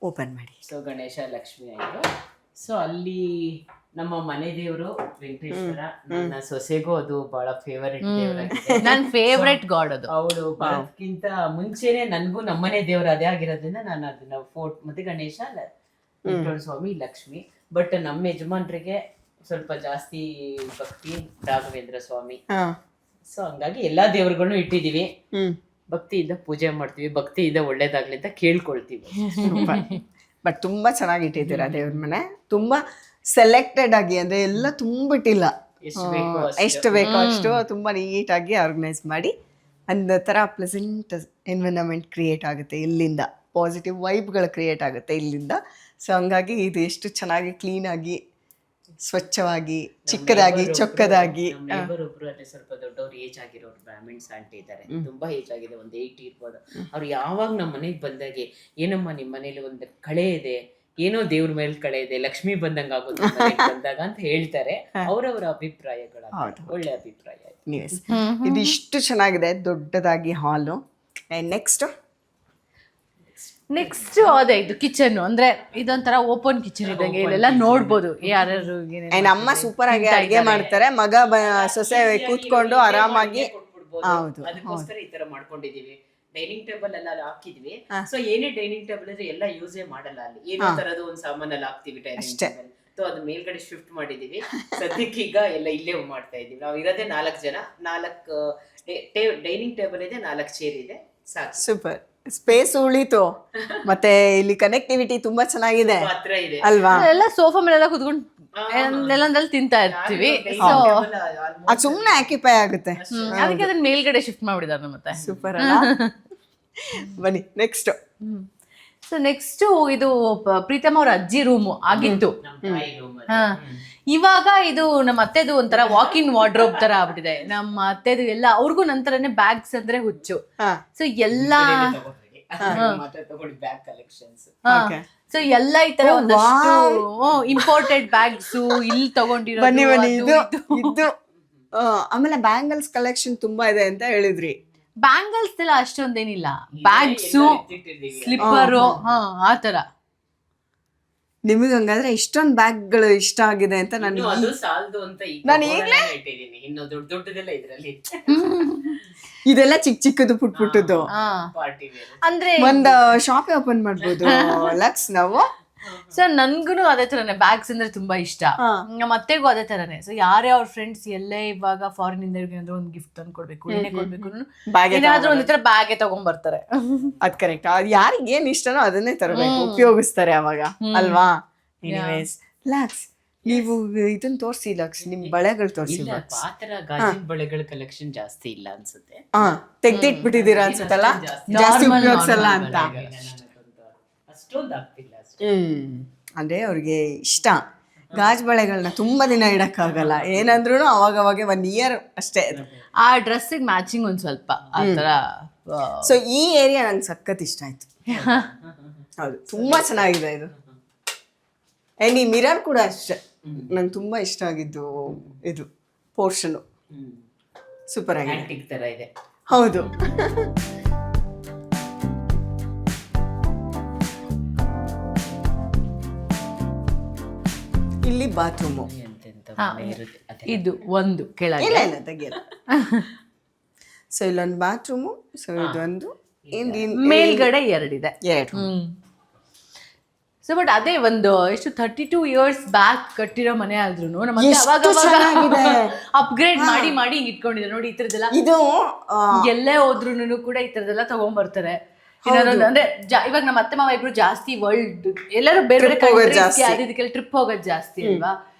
ಓಪನ್ ಮಾಡಿ. ಸೊ ಗಣೇಶ ಲಕ್ಷ್ಮಿ ಆಯ್ತು. ಸೊ ಅಲ್ಲಿ ನಮ್ಮ ಮನೆ ದೇವರು ವೆಂಕಟೇಶ್ವರ. ನನ್ನ ಸೊಸೆಗೂ ಅದು ಬಹಳ ಫೇವರೇಟ್ ದೇವರಾಗಿದೆ. ನನ್ ಫೇವ್ರೆಟ್ ಗಾಡ್ ಅದು. ಅವಳು ಬರೋದಕ್ಕಿಂತ ಮುಂಚೆನೆ ನನ್ಗೂ ನಮ್ಮನೆ ದೇವರು ಅದೇ ಆಗಿರೋದ್ರಿಂದ ನಾನು ಅದನ್ನ ಮತ್ತೆ ಗಣೇಶ, ವೆಂಕಟೇಶ್ವರ ಸ್ವಾಮಿ, ಲಕ್ಷ್ಮಿ. ಬಟ್ ನಮ್ಮ ಯಜಮಾನ್ರಿಗೆ ಸ್ವಲ್ಪ ಜಾಸ್ತಿ ಭಕ್ತಿ ರಾಘವೇಂದ್ರ ಸ್ವಾಮಿ. ಸೊ ಹಂಗಾಗಿ ಎಲ್ಲಾ ದೇವರುಗಳನ್ನು ಇಟ್ಟಿದೀವಿ. ಭಕ್ತಿಯಿಂದ ಪೂಜೆ ಮಾಡ್ತೀವಿ, ಭಕ್ತಿಯಿಂದ ಒಳ್ಳೇದಾಗ್ಲಿ ಅಂತ ಕೇಳ್ಕೊಳ್ತೀವಿ. ಬಟ್ ತುಂಬಾ ಚೆನ್ನಾಗಿ ಇಟ್ಟಿದ್ದೀರಾ ದೇವ್ರ ಮನೆ. ತುಂಬಾ ಸೆಲೆಕ್ಟೆಡ್ ಆಗಿ, ಅಂದ್ರೆ ಎಲ್ಲ ತುಂಬಿಟ್ಟಿಲ್ಲ, ಎಷ್ಟು ಬೇಕೋ ಅಷ್ಟು ತುಂಬಾ ನೀಟಾಗಿ ಆರ್ಗನೈಸ್ ಮಾಡಿ ಒಂದು ಥರ ಪ್ಲೆಸೆಂಟ್ ಎನ್ವಿರಾನ್ಮೆಂಟ್ ಕ್ರಿಯೇಟ್ ಆಗುತ್ತೆ ಇಲ್ಲಿಂದ, ಪಾಸಿಟಿವ್ ವೈಬ್ಗಳು ಕ್ರಿಯೇಟ್ ಆಗುತ್ತೆ ಇಲ್ಲಿಂದ. ಸೊ ಹಂಗಾಗಿ ಇದು ಎಷ್ಟು ಚೆನ್ನಾಗಿ ಕ್ಲೀನಾಗಿ ಸ್ವಚ್ಛವಾಗಿ ಚಿಕ್ಕದಾಗಿ ಚೊಕ್ಕದಾಗಿ. ಒಬ್ರು ಅಲ್ಲಿ ಸ್ವಲ್ಪ ದೊಡ್ಡವ್ರು ಏಜ್ ಆಗಿರೋರು ಬ್ರಾಹ್ಮಿಣ್ಸ್ ಆಂಟಿ ಇದ್ದಾರೆ, ತುಂಬಾ ಏಜ್ ಆಗಿದೆ, ಒಂದು 80 ಇರ್ಬೋದು. ಅವ್ರು ಯಾವಾಗ ನಮ್ಮ ಮನೆಗೆ ಬಂದಾಗೆ ಏನಮ್ಮ ನಿಮ್ಮ ಮನೇಲಿ ಒಂದು ಕಳೆ ಇದೆ, ಏನೋ ದೇವ್ರ ಮೇಲೆ ಕಳೆ ಇದೆ, ಲಕ್ಷ್ಮಿ ಬಂದಂಗ ಆಗೋದು ಬಂದಾಗ ಅಂತ ಹೇಳ್ತಾರೆ. ಅವರವರ ಅಭಿಪ್ರಾಯಗಳ ಒಳ್ಳೆ ಅಭಿಪ್ರಾಯ. ಇದು ಇಷ್ಟು ಚೆನ್ನಾಗಿದೆ ದೊಡ್ಡದಾಗಿ ಹಾಲು. ನೆಕ್ಸ್ಟ್ ಅದೇ ಇದು ಕಿಚನ್, ಅಂದ್ರೆ ಇದೊಂಥರ ಓಪನ್ ಕಿಚನ್ ಇದ್ದಂಗೆ ಇಲ್ಲೆಲ್ಲ ನೋಡ್ಬೋದು ಯಾರ್ಯಾರು ಅಮ್ಮ ಸೂಪರ್ ಆಗಿ ಅಡಿಗೆ ಮಾಡ್ತಾರೆ, ಮಗ ಸೊಸೆ ಕೂತ್ಕೊಂಡು ಆರಾಮಾಗಿ. ಹೌದು, ಅದಕ್ಕೋಸ್ಕರ ಈ ತರ ಮಾಡ್ಕೊಂಡಿದೀವಿ. ಡೈನಿಂಗ್ ಟೇಬಲ್ ಎಲ್ಲ ಹಾಕಿದ್ವಿ. ಸೊ ಏನೇ ಡೈನಿಂಗ್ ಟೇಬಲ್ ಇದ್ರೆ ಎಲ್ಲ ಯೂಸೇ ಮಾಡಲ್ಲ, ಅಲ್ಲಿ ಏನೋ ತರದ್ದು ಒಂದ್ ಸಾಮಾನಲ್ಲಿ ಹಾಕ್ತಿವಿ ಡೈನಿಂಗ್ ಟೇಬಲ್. ಸೊ ಅದು ಮೇಲ್ಗಡೆ ಶಿಫ್ಟ್ ಮಾಡಿದೀವಿ. ಸದ್ಯಕ್ಕೆ ಈಗ ಎಲ್ಲ ಇಲ್ಲೇ ಮಾಡ್ತಾ ಇದೀವಿ. ನಾವು ಇರೋದೇ 4 ಜನ, 4 ಡೈನಿಂಗ್ ಟೇಬಲ್ ಇದೆ, 4 ಚೇರ್ ಇದೆ, ಸಾಕು. ಸೂಪರ್, ಸ್ಪೇಸ್ ಉಳಿತು, ಮತ್ತೆ ಇಲ್ಲಿ ಕನೆಕ್ಟಿವಿಟಿ ತುಂಬಾ ಚೆನ್ನಾಗಿದೆ ಹತ್ರ ಇದೆ ಅಲ್ವಾ. ಎಲ್ಲ ಸೋಫಾ ಮೇಲೆಲ್ಲ ಕುತ್ಕೊಂಡು ನೆಲದಲ್ಲಿ ತಿಂತಾ ಇರ್ತೀವಿ. ಅದು ಸುಮ್ಮನೆ ಆಕ್ಯುಪೈ ಆಗುತ್ತೆ. ಅದಕ್ಕೆ ಅದನ್ನ ಮೇಲ್ಗಡೆ ಶಿಫ್ಟ್ ಮಾಡ್ಬಿಡಿದಾರೆ ಮತ್ತೆ. ಸೂಪರ್ ಅಲ್ಲ. ಬನ್ನಿ ನೆಕ್ಸ್ಟ್. ಸೊ ನೆಕ್ಸ್ಟ್ ಇದು ಪ್ರೀತಮ್ ಅವ್ರ ಅಜ್ಜಿ ರೂಮು ಆಗಿತ್ತು. ಇವಾಗ ಇದು ನಮ್ಮ ಅತ್ತೆದು ಒಂಥರ ವಾಕ್ ಇನ್ ವಾರ್ಡ್ರೋಬ್ ತರ ಆಗ್ಬಿಟ್ಟಿದೆ. ನಮ್ಮ ಅತ್ತೆದು ಎಲ್ಲ ಅವ್ರಿಗೂ ನಂತರನೇ ಬ್ಯಾಗ್ಸ್ ಅಂದ್ರೆ ಹುಚ್ಚು. ಸೊ ಎಲ್ಲಾ ಬ್ಯಾಗ್ ಕಲೆಕ್ಷನ್ಸ್. ಸೊ ಎಲ್ಲ ಈ ತರ ಒಂದಷ್ಟು ಇಂಪೋರ್ಟೆಡ್ ಬ್ಯಾಗ್ಸ್ ಇಲ್ಲಿ ತಗೊಂಡಿರೋ. ಇದು ಆಮೇಲೆ ಬ್ಯಾಂಗಲ್ಸ್ ಕಲೆಕ್ಷನ್ ತುಂಬಾ ಇದೆ ಅಂತ ಹೇಳಿದ್ರಿ. ಬ್ಯಾಂಗಲ್ಸ್ ಎಲ್ಲ ಅಷ್ಟೊಂದೇನಿಲ್ಲ, ಬ್ಯಾಗ್ಸು, ಸ್ಲಿಪ್ಪರು, ಆತರ. ನಿಮಗೆ ಹಂಗಾದ್ರೆ ಇಷ್ಟೊಂದು ಬ್ಯಾಗ್ಗಳು ಇಷ್ಟ ಆಗಿದೆ ಅಂತ ನಾನು ಈಗಲೇ ಇಟ್ಟಿದ್ದೀನಿ. ಇನ್ನು ದೊಡ್ಡದೆಲ್ಲ ಇದ್ರಲ್ಲಿ ಇದೆಲ್ಲ ಚಿಕ್ಕದು ಪುಟ್ಟದು. ಅಂದ್ರೆ ಒಂದು ಶಾಪ್ ಓಪನ್ ಮಾಡ್ಬೋದು ಲಕ್ಸ್ ನಾವು. ಸೊ ನನ್ಗುನು ಅದೇ ತರನೇ ಬ್ಯಾಗ್ಸ್ ಅಂದ್ರೆ ತುಂಬಾ ಇಷ್ಟ, ನಮ್ಮ ಅತ್ತೆಗೂ ಅದೇ ತರನೇ. ಸೊ ಯಾರೇ ಅವ್ರ ಫ್ರೆಂಡ್ಸ್ ಎಲ್ಲೇ ಇವಾಗ ಫಾರಿನ್ ಇಂದ ಏನಾದ್ರು ಒಂದು ಗಿಫ್ಟ್ ತಂದು ಕೊಡ್ಬೇಕು, ಏನೇ ಕೊಡ್ಬೇಕು ಏನಾದ್ರೂ ಒಂದ್ ತರ ಬ್ಯಾಗೆ ತಗೊಂಡ್ ಬರ್ತಾರೆ. ಅದ್ ಕರೆಕ್ಟ್. ಯಾರಿಗೆ ಏನ್ ಇಷ್ಟನೋ ಅದನ್ನೇ ತರಬೇಕು, ಉಪಯೋಗಿಸ್ತಾರೆ ಅವಾಗ ಅಲ್ವಾ. ಎನಿವೇಸ್ ಲಕ್ಸ್, ನೀವು ಇದನ್ನ ತೋರಿಸಿ ಲಕ್ಸ್, ನಿಮ್ ಬಳೆಗಳು ತೋರಿಸಿ. ಆತರ ಗಾಜಿನ ಬಳೆಗಳ ಕಲೆಕ್ಷನ್ ಜಾಸ್ತಿ ಇಲ್ಲ ಅನ್ಸುತ್ತೆ. ತೆಗ್ದಿಟ್ಬಿಟ್ಟಿದೀರಾ ಅನ್ಸುತ್ತಲ್ಲ, ಜಾಸ್ತಿ ಉಪಯೋಗಿಸಲ್ಲ ಅಂತ. ಅಷ್ಟೊಂದು ಆಗ್ತಿಲ್ಲ. ಅಂದ್ರೆ ಅವ್ರಿಗೆ ಇಷ್ಟ ಗಾಜ್ ಬಳೆಗಳನ್ನ ತುಂಬಾ ದಿನ ಇಡಕ್ಕಾಗಲ್ಲ, ಏನಂದ್ರು ಅವಾಗವಾಗ 1 year ಅಷ್ಟೇ. ಆ ಡ್ರೆಸ್ಸಿಗೆ ಮ್ಯಾಚಿಂಗ್ ಒಂದ್ ಸ್ವಲ್ಪ ಆತರ. ಸೊ ಈ ಏರಿಯಾ ನಂಗೆ ಸಖತ್ ಇಷ್ಟ ಆಯ್ತು. ಹೌದು, ತುಂಬಾ ಚೆನ್ನಾಗಿದೆ ಇದು. ಅಂಡ್ ಈ ಮಿರರ್ ಕೂಡ ಅಷ್ಟೇ ನಂಗೆ ತುಂಬಾ ಇಷ್ಟ ಆಗಿದ್ದು. ಇದು ಪೋರ್ಷನ್ ಸೂಪರ್ ಆಗಿದೆ, ಆಂಟಿಕ್ ತರ ಇದೆ. ಹೌದು. ಇಲ್ಲಿ ಬಾತ್ರೂಮು ಇದು ಒಂದು ಕೆಳಗೆ ಇಲ್ಲ ತೆಗಿಯಲ್ಲ. ಸೊ ಇಲ್ಲೊಂದು ಬಾತ್ರೂಮು, ಸೊ ಇದೊಂದು, ಮೇಲ್ಗಡೆ 2 ಇದೆ. ಸೊ ಬಟ್ ಅದೇ ಒಂದು ಎಷ್ಟು 32 years ಬ್ಯಾಕ್ ಕಟ್ಟಿರೋ ಮನೆ ಆದ್ರೂ ನಮ್ಮ ಅಪ್ಗ್ರೇಡ್ ಮಾಡಿ ಮಾಡಿ ಹಿಂಗ್ ಇಟ್ಕೊಂಡಿದ್ದಾರೆ ನೋಡಿ. ಈ ತರದೆಲ್ಲ ಇದು ಎಲ್ಲೇ ಹೋದ್ರು ಕೂಡ ಈ ತರದೆಲ್ಲ ತಗೊಂಡ್ ಬರ್ತಾರೆ. ಏನಾದ್ರು ಅಂದ್ರೆ ಇವಾಗ ನಮ್ಮ ಅತ್ತೆ ಮಾವ ಇಬ್ರು ಜಾಸ್ತಿ ವರ್ಲ್ಡ್ ಎಲ್ಲರೂ ಬೇರೆ ಬೇರೆ ಇದಕ್ಕೆಲ್ಲ ಟ್ರಿಪ್ ಹೋಗೋದು ಜಾಸ್ತಿ ಅಲ್ವಾ.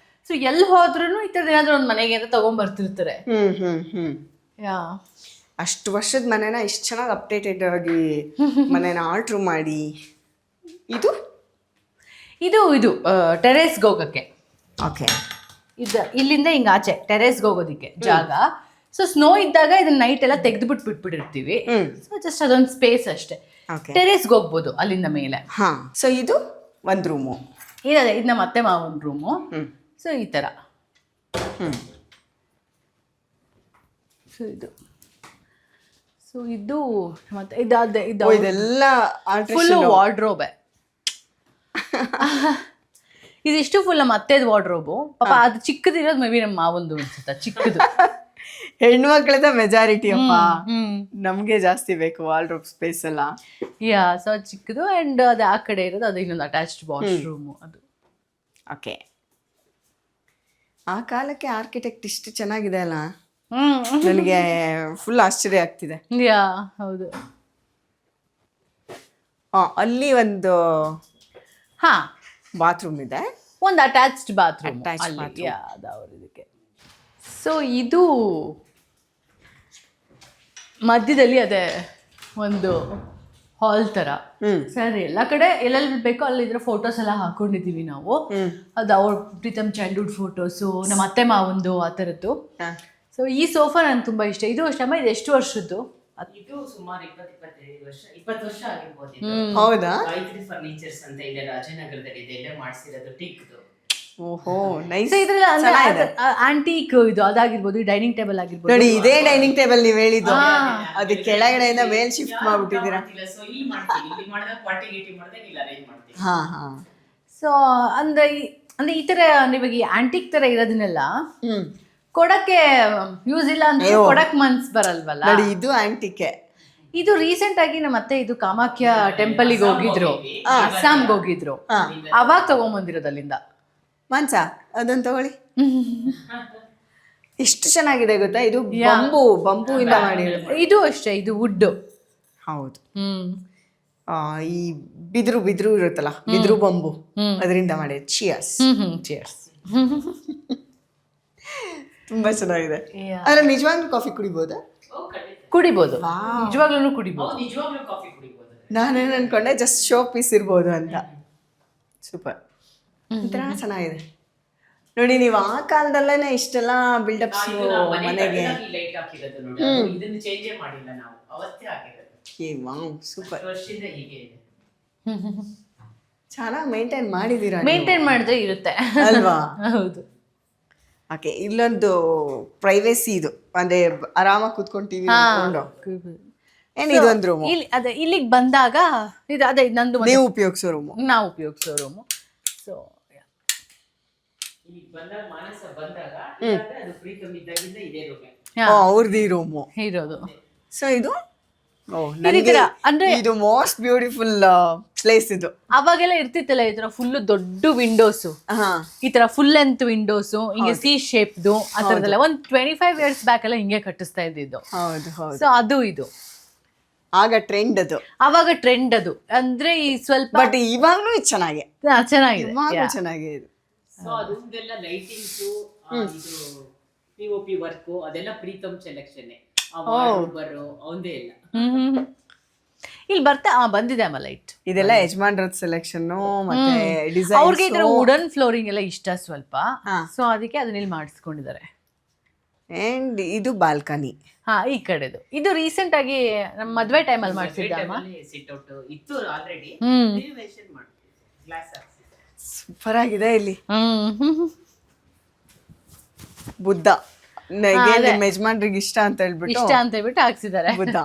ಸೊ ಎಲ್ಲಿ ಹೋದ್ರು ಈ ತರದ ಏನಾದ್ರು ಒಂದ್ ಮನೆಗೆ ಅಂತ ತಗೊಂಡ್ ಬರ್ತಿರ್ತಾರೆ. ಅಷ್ಟು ವರ್ಷದ ಮನೆನ ಇಷ್ಟು ಚೆನ್ನಾಗಿ ಅಪ್ಡೇಟೆಡ್ ಆಗಿ ಮನೆನ ಆಲ್ಟ್ರು ಮಾಡಿ. ಇದು ಇದು ಟೆರೇಸ್ಗೆ ಹೋಗೋಕ್ಕೆ. ಓಕೆ. ಇಲ್ಲಿಂದ ಹಿಂಗೆ ಆಚೆ ಟೆರೇಸ್ಗೆ ಹೋಗೋದಿಕ್ಕೆ ಜಾಗ. ಸೊ ಸ್ನೋ ಇದ್ದಾಗ ಇದನ್ನ ನೈಟ್ ಎಲ್ಲ ತೆಗೆದ್ಬಿಟ್ಟು ಬಿಟ್ಬಿಟ್ಟಿರ್ತೀವಿ. ಸೊ ಜಸ್ಟ್ ಅದೊಂದು ಸ್ಪೇಸ್ ಅಷ್ಟೇ. ಟೆರೇಸ್ಗೆ ಹೋಗ್ಬೋದು ಅಲ್ಲಿಂದ ಮೇಲೆ. ಹಾಂ. ಸೊ ಇದು ಒಂದು ರೂಮು. ಇದೇ ಇದು ನಮ್ಮ ಅತ್ತೆ ಮಾವನ ರೂಮು. ಸೊ ಈ ಥರ. ಸೊ ಇದು ಮತ್ತೆ ಇದೆಲ್ಲ ಫುಲ್ ವಾರ್ಡ್ರೋಬೆ. ಇದಿಷ್ಟು ಫುಲ್ ನಮ್ಮ ಅತ್ತೆದು ವಾರ್ಡ್ರೋಬು. ಪಾಪ ಅದು ಚಿಕ್ಕದಿರೋದು ಮೇ ಬಿ ನಮ್ಮ ಮಾವೊಂದು ಅನ್ಸುತ್ತೆ, ಚಿಕ್ಕದು. ಹೆಣ್ಮಕ್ಳದ ಮೆಜಾರಿಟಿ ಅಪ್ಪ, ನಮ್ಗೆ ಜಾಸ್ತಿ ಬೇಕು ವಾರ್ಡ್ರೋಬ್ ಸ್ಪೇಸ್ ಎಲ್ಲ. ಯಾ, ಸೊ ಅದು ಚಿಕ್ಕದು. ಅಂಡ್ ಅದು ಆ ಕಡೆ ಇರೋದು ಅದು ಇನ್ನೊಂದು ಅಟ್ಯಾಚ್ಡ್ ವಾಶ್ರೂಮು ಅದು. ಓಕೆ. ಆ ಕಾಲಕ್ಕೆ ಆರ್ಕಿಟೆಕ್ಟ್ ಇಷ್ಟು ಚೆನ್ನಾಗಿದೆ ಅಲ್ಲ, ನನಗೆ ಫುಲ್ ಆಶ್ಚರ್ಯ ಆಗ್ತಿದೆ. ಯಾ, ಹೌದು. ಅಲ್ಲಿ ಒಂದು ಬಾತ್ರೂಮ್ ಇದೆ, ಒಂದು ಅಟ್ಯಾಚ್ಡ್ ಬಾತ್ರೂಮ್. ಇದಕ್ಕೆ. ಸೊ ಇದು ಮಧ್ಯದಲ್ಲಿ ಅದೇ ಒಂದು ಹಾಲ್ ತರ. ಸರ್ ಎಲ್ಲ ಕಡೆ ಎಲ್ಲೆಲ್ಲಿ ಬೇಕೋ ಅಲ್ಲಿ ಇದ್ರ ಫೋಟೋಸ್ ಎಲ್ಲ ಹಾಕೊಂಡಿದೀವಿ ನಾವು. ಅದು ಅವ್ರ ಪ್ರೀತಮ್ ಚೈಲ್ಡ್ಹುಡ್ ಫೋಟೋಸು, ನಮ್ಮ ಅತ್ತೆ ಮಾವಂದು ಆ ಥರದ್ದು. ಸೊ ಈ ಸೋಫಾ ನನ್ಗೆ ತುಂಬಾ ಇಷ್ಟ. ಇದು ಅಷ್ಟಮ್ಮ, ಇದು ಎಷ್ಟು ವರ್ಷದ್ದು? ಇದು ಸುಮಾರು 20 ವರ್ಷ ಆಗಿರ್ಬೋದು. ಹೌದಾ? ಗಾಯತ್ರಿ ಫರ್ನಿಚರ್ಸ್ ಅಂತ ಇದೆ ರಾಜನಗರದಲ್ಲಿ, ಇದೆಲ್ಲ ಮಾಡಿಸಿರೋದು ಟೀಕ್ದು. ಓಹೋ, ನೈಸ್. ಇದ್ರಲ್ಲಿ ಆಂಟಿಕ್ ಇದು ಅದಾಗಿರ್ಬೋದು, ಡೈನಿಂಗ್ ಟೇಬಲ್ ಆಗಿರ್ಬೋದು. ನೋಡಿ, ಇದೇ ಡೈನಿಂಗ್ ಟೇಬಲ್ ನೀವು ಹೇಳಿದ್ದು, ಅದು ಕೆಳಗಡೆಯಿಂದ ಮೇಲ್ ಶಿಫ್ಟ್ ಮಾಡ್ಬಿಟ್ಟಿದ್ದೀರಾ. ಸೊ ಇಲ್ಲಿ ಮಾಡ್ತೀವಿ, ಇಲ್ಲಿ ಮಾಡಿದಾಗ ಪಾರ್ಟಿ ಗೀಟಿ ಮಾಡಿದಾಗ ಇಲ್ಲಿ ಅರೇಂಜ್ ಮಾಡ್ತೀವಿ. ಹಾ ಹಾ. ಸೊ ಅಂದ್ರೆ ಈ ತರ ಇವಾಗ ಈ ಆಂಟಿಕ್ ತರ ಇರೋದನ್ನೆಲ್ಲ ಕೊಡಕ್ಕೆ ಯೂಸ್ ಇಲ್ಲ ಅಂತ ಕೊಡಕ್ ಮನ್ಸ್ ಬರಲ್ವಲ್ಲ. ನೋಡಿ, ಇದು ಆಂಟಿಕೆ. ಇದು ರೀಸೆಂಟ್ ಆಗಿ ನಮ್ಮ ಅತ್ತೆ ಇದು ಕಾಮಾಖ್ಯ ಟೆಂಪಲ್ಗೆ ಹೋಗಿದ್ರು, ಅಸ್ಸಾಂಗೆ ಹೋಗಿದ್ರು, ಅವಾಗ ತಗೊಂಬಂದಿರೋದು ಅಲ್ಲಿಂದ ಮಂಚ. ಅದನ್ನ ತಗೊಳ್ಳಿ. ಎಷ್ಟು ಚೆನ್ನಾಗಿದೆ ಗೊತ್ತಾ, ಇದು ಬಂಬು ಇಂದ ಮಾಡಿರೋದು. ಇದು ಅಷ್ಟೇ, ಇದು ವುಡ್. ಹೌದು. ಈ ಬಿದ್ರು ಇರುತ್ತಲ್ಲ, ಬಿದ್ರು ಬಂಬು, ಅದರಿಂದ ಮಾಡಿ. ಚಿಯರ್ಸ್. ಚಿಯರ್ಸ್. ತುಂಬಾ ಚೆನ್ನಾಗಿದೆ. ಆದ್ರೆ ನಿಜವಾಗ್ಲೂ ಕಾಫಿ ಕುಡಿಬೋದಾ? ಕುಡಿಬೋದು, ನಿಜವಾಗ್ಲೂ ಕುಡಿಬೋದು. ನಿಜವಾಗ್ಲೂ ಕಾಫಿ ಕುಡಿಬೋದು. ನಾನೇನು ಅನ್ಕೊಂಡೆ ಜಸ್ಟ್ ಶೋ ಪೀಸ್ ಇರ್ಬೋದು ಅಂತ. ಸೂಪರ್. ಒಂಥರ ಚೆನ್ನಾಗಿದೆ ನೋಡಿ. ನೀವು ಆ ಕಾಲದಲ್ಲೇನೆ ಇಷ್ಟೆಲ್ಲ ಬಿಲ್ಡಪ್ಸ್ ಮನೆಗೆ. ಲೈಟ್ ಹಾಕಿರೋದು ನೋಡಿ, ಇದನ್ನ ಚೇಂಜೇ ಮಾಡಿಲ್ಲ ನಾವು, ಅವತ್ತೇ ಹಾಕಿರೋದು. Wow, super. ವರ್ಷದಿಂದ ಹೀಗೆ ಇದೆ. ಚೆನ್ನಾಗಿ ಮೇಂಟೈನ್ ಮಾಡಿದೀರಾ. ಮೇಂಟೈನ್ ಮಾಡಿದ್ರೆ ಇರುತ್ತೆ ಅಲ್ವಾ? ಹೌದು. ಓಕೆ, ಇಲ್ಲೊಂದು ಪ್ರೈವೇಸಿ ಇದು, ಅಂದ್ರೆ ಆರಾಮಾಗಿ ಕೂತ್ಕೊಂಡು ಟಿವಿ ನೋಡ್ಕೊಂಡು. ಏನು ಇದೊಂದು ರೂಮು. ಇಲ್ಲಿಗೆ ಬಂದಾಗ ಇದು ಅದೇ ನಂದು ನೀವು ಉಪಯೋಗಿಸೋ ರೂಮು, ನಾವು ಉಪಯೋಗಿಸೋ ರೂಮು. ಸೊ ಇಲ್ಲಿ ಬಂದಾಗ ಮಾನಸ ಬಂದಾಗ ಅದು ಪ್ರೀತಮ್ ಇದ್ದಾಗಿಂದ ಇದೇ ರೂಮೆ ಅವ್ರದ್ದು ಈ ರೂಮು ಇರೋದು. ಸೊ ಇದು ಅಂದ್ರೆ ಇದು ಮೋಸ್ಟ್ ಬ್ಯೂಟಿಫುಲ್ ಪ್ಲೇಸ್. ಇದು ಅವಾಗೆಲ್ಲ ಇರ್ತಿತ್ತಲ್ಲ ಈ ತರ ಫುಲ್ ದೊಡ್ಡ ವಿಂಡೋಸ್, ಈ ತರ ಫುಲ್ ಲೆಂತ್ ವಿಂಡೋಸ್, ಹಿಂಗೆ ಸಿ ಶೇಪ್ದು ಆ ತರದೆಲ್ಲ ಒಂದು 25 years ಬ್ಯಾಕ್ ಎಲ್ಲ ಹಿಂಗೆ ಕಟ್ಟಿಸ್ತಾ ಇದ್ದಿದ್ದು. ಹೌದು ಹೌದು. ಸೊ ಅದು ಇದು ಆಗ ಟ್ರೆಂಡ್, ಅದು ಅವಾಗ ಟ್ರೆಂಡ್. ಅದು ಅಂದ್ರೆ ಈ ಸ್ವಲ್ಪ, ಬಟ್ ಇವಾಗ್ಲೂ ಚೆನ್ನಾಗಿದೆ. ಚೆನ್ನಾಗಿದೆ. ಸೊ ಅದೊಂದೆಲ್ಲ ಲೈಟಿಂಗ್ಸ್, ಇದು ಪಿಒಪಿ ವರ್ಕ್, ಅದೆಲ್ಲ ಪ್ರೀತಮ್ ಸೆಲೆಕ್ಷನ್. ಅವಂದೇ ಇಲ್ಲ. ಇಲ್ಲಿ ಬಂದಿದೆ ಅಮ್ಮ ಲೈಟ್. ಇದೆಲ್ಲ ಯಜಮಾನ್ರದ ಸೆಲೆಕ್ಷನ್ ಮತ್ತೆ ಡಿಸೈನ್. ಅವ್ರಿಗೆ ಈ ತರ ವುಡನ್ ಫ್ಲೋರಿಂಗ್ ಎಲ್ಲ ಇಷ್ಟ ಸ್ವಲ್ಪ, ಸೊ ಅದಕ್ಕೆ ಅದನ್ನ ಇಲ್ಲಿ ಮಾಡಿಸ್ಕೊಂಡಿದ್ದಾರೆ. ಅಂಡ್ ಇದು ಬಾಲ್ಕನಿ. ಈ ಕಡೆದು ಇದು ರೀಸೆಂಟ್ ಆಗಿ ನಮ್ಮ ಮದ್ವೆ ಟೈಮ್ ಅಲ್ಲಿ ಮಾಡಿಸಿದ್ದಮ್ಮ. ಸಿಟ್ ಔಟ್ ಇತ್ತು ಆಲ್ರೆಡಿ, ರಿನೋವೇಷನ್ ಮಾಡ್ತೀವಿ, ಗ್ಲಾಸ್ ಹಾಕ್ಸಿದ್ದಾರೆ. ಸೂಪರ್ ಆಗಿದೆ. ಇಲ್ಲಿ ಬುದ್ಧ ಯಜಮಾನ್ರಿಗೆ ಇಷ್ಟ ಅಂತ ಹೇಳ್ಬಿಟ್ಟು ಹಾಕ್ಸಿದ್ದಾರೆ ಬುದ್ಧ.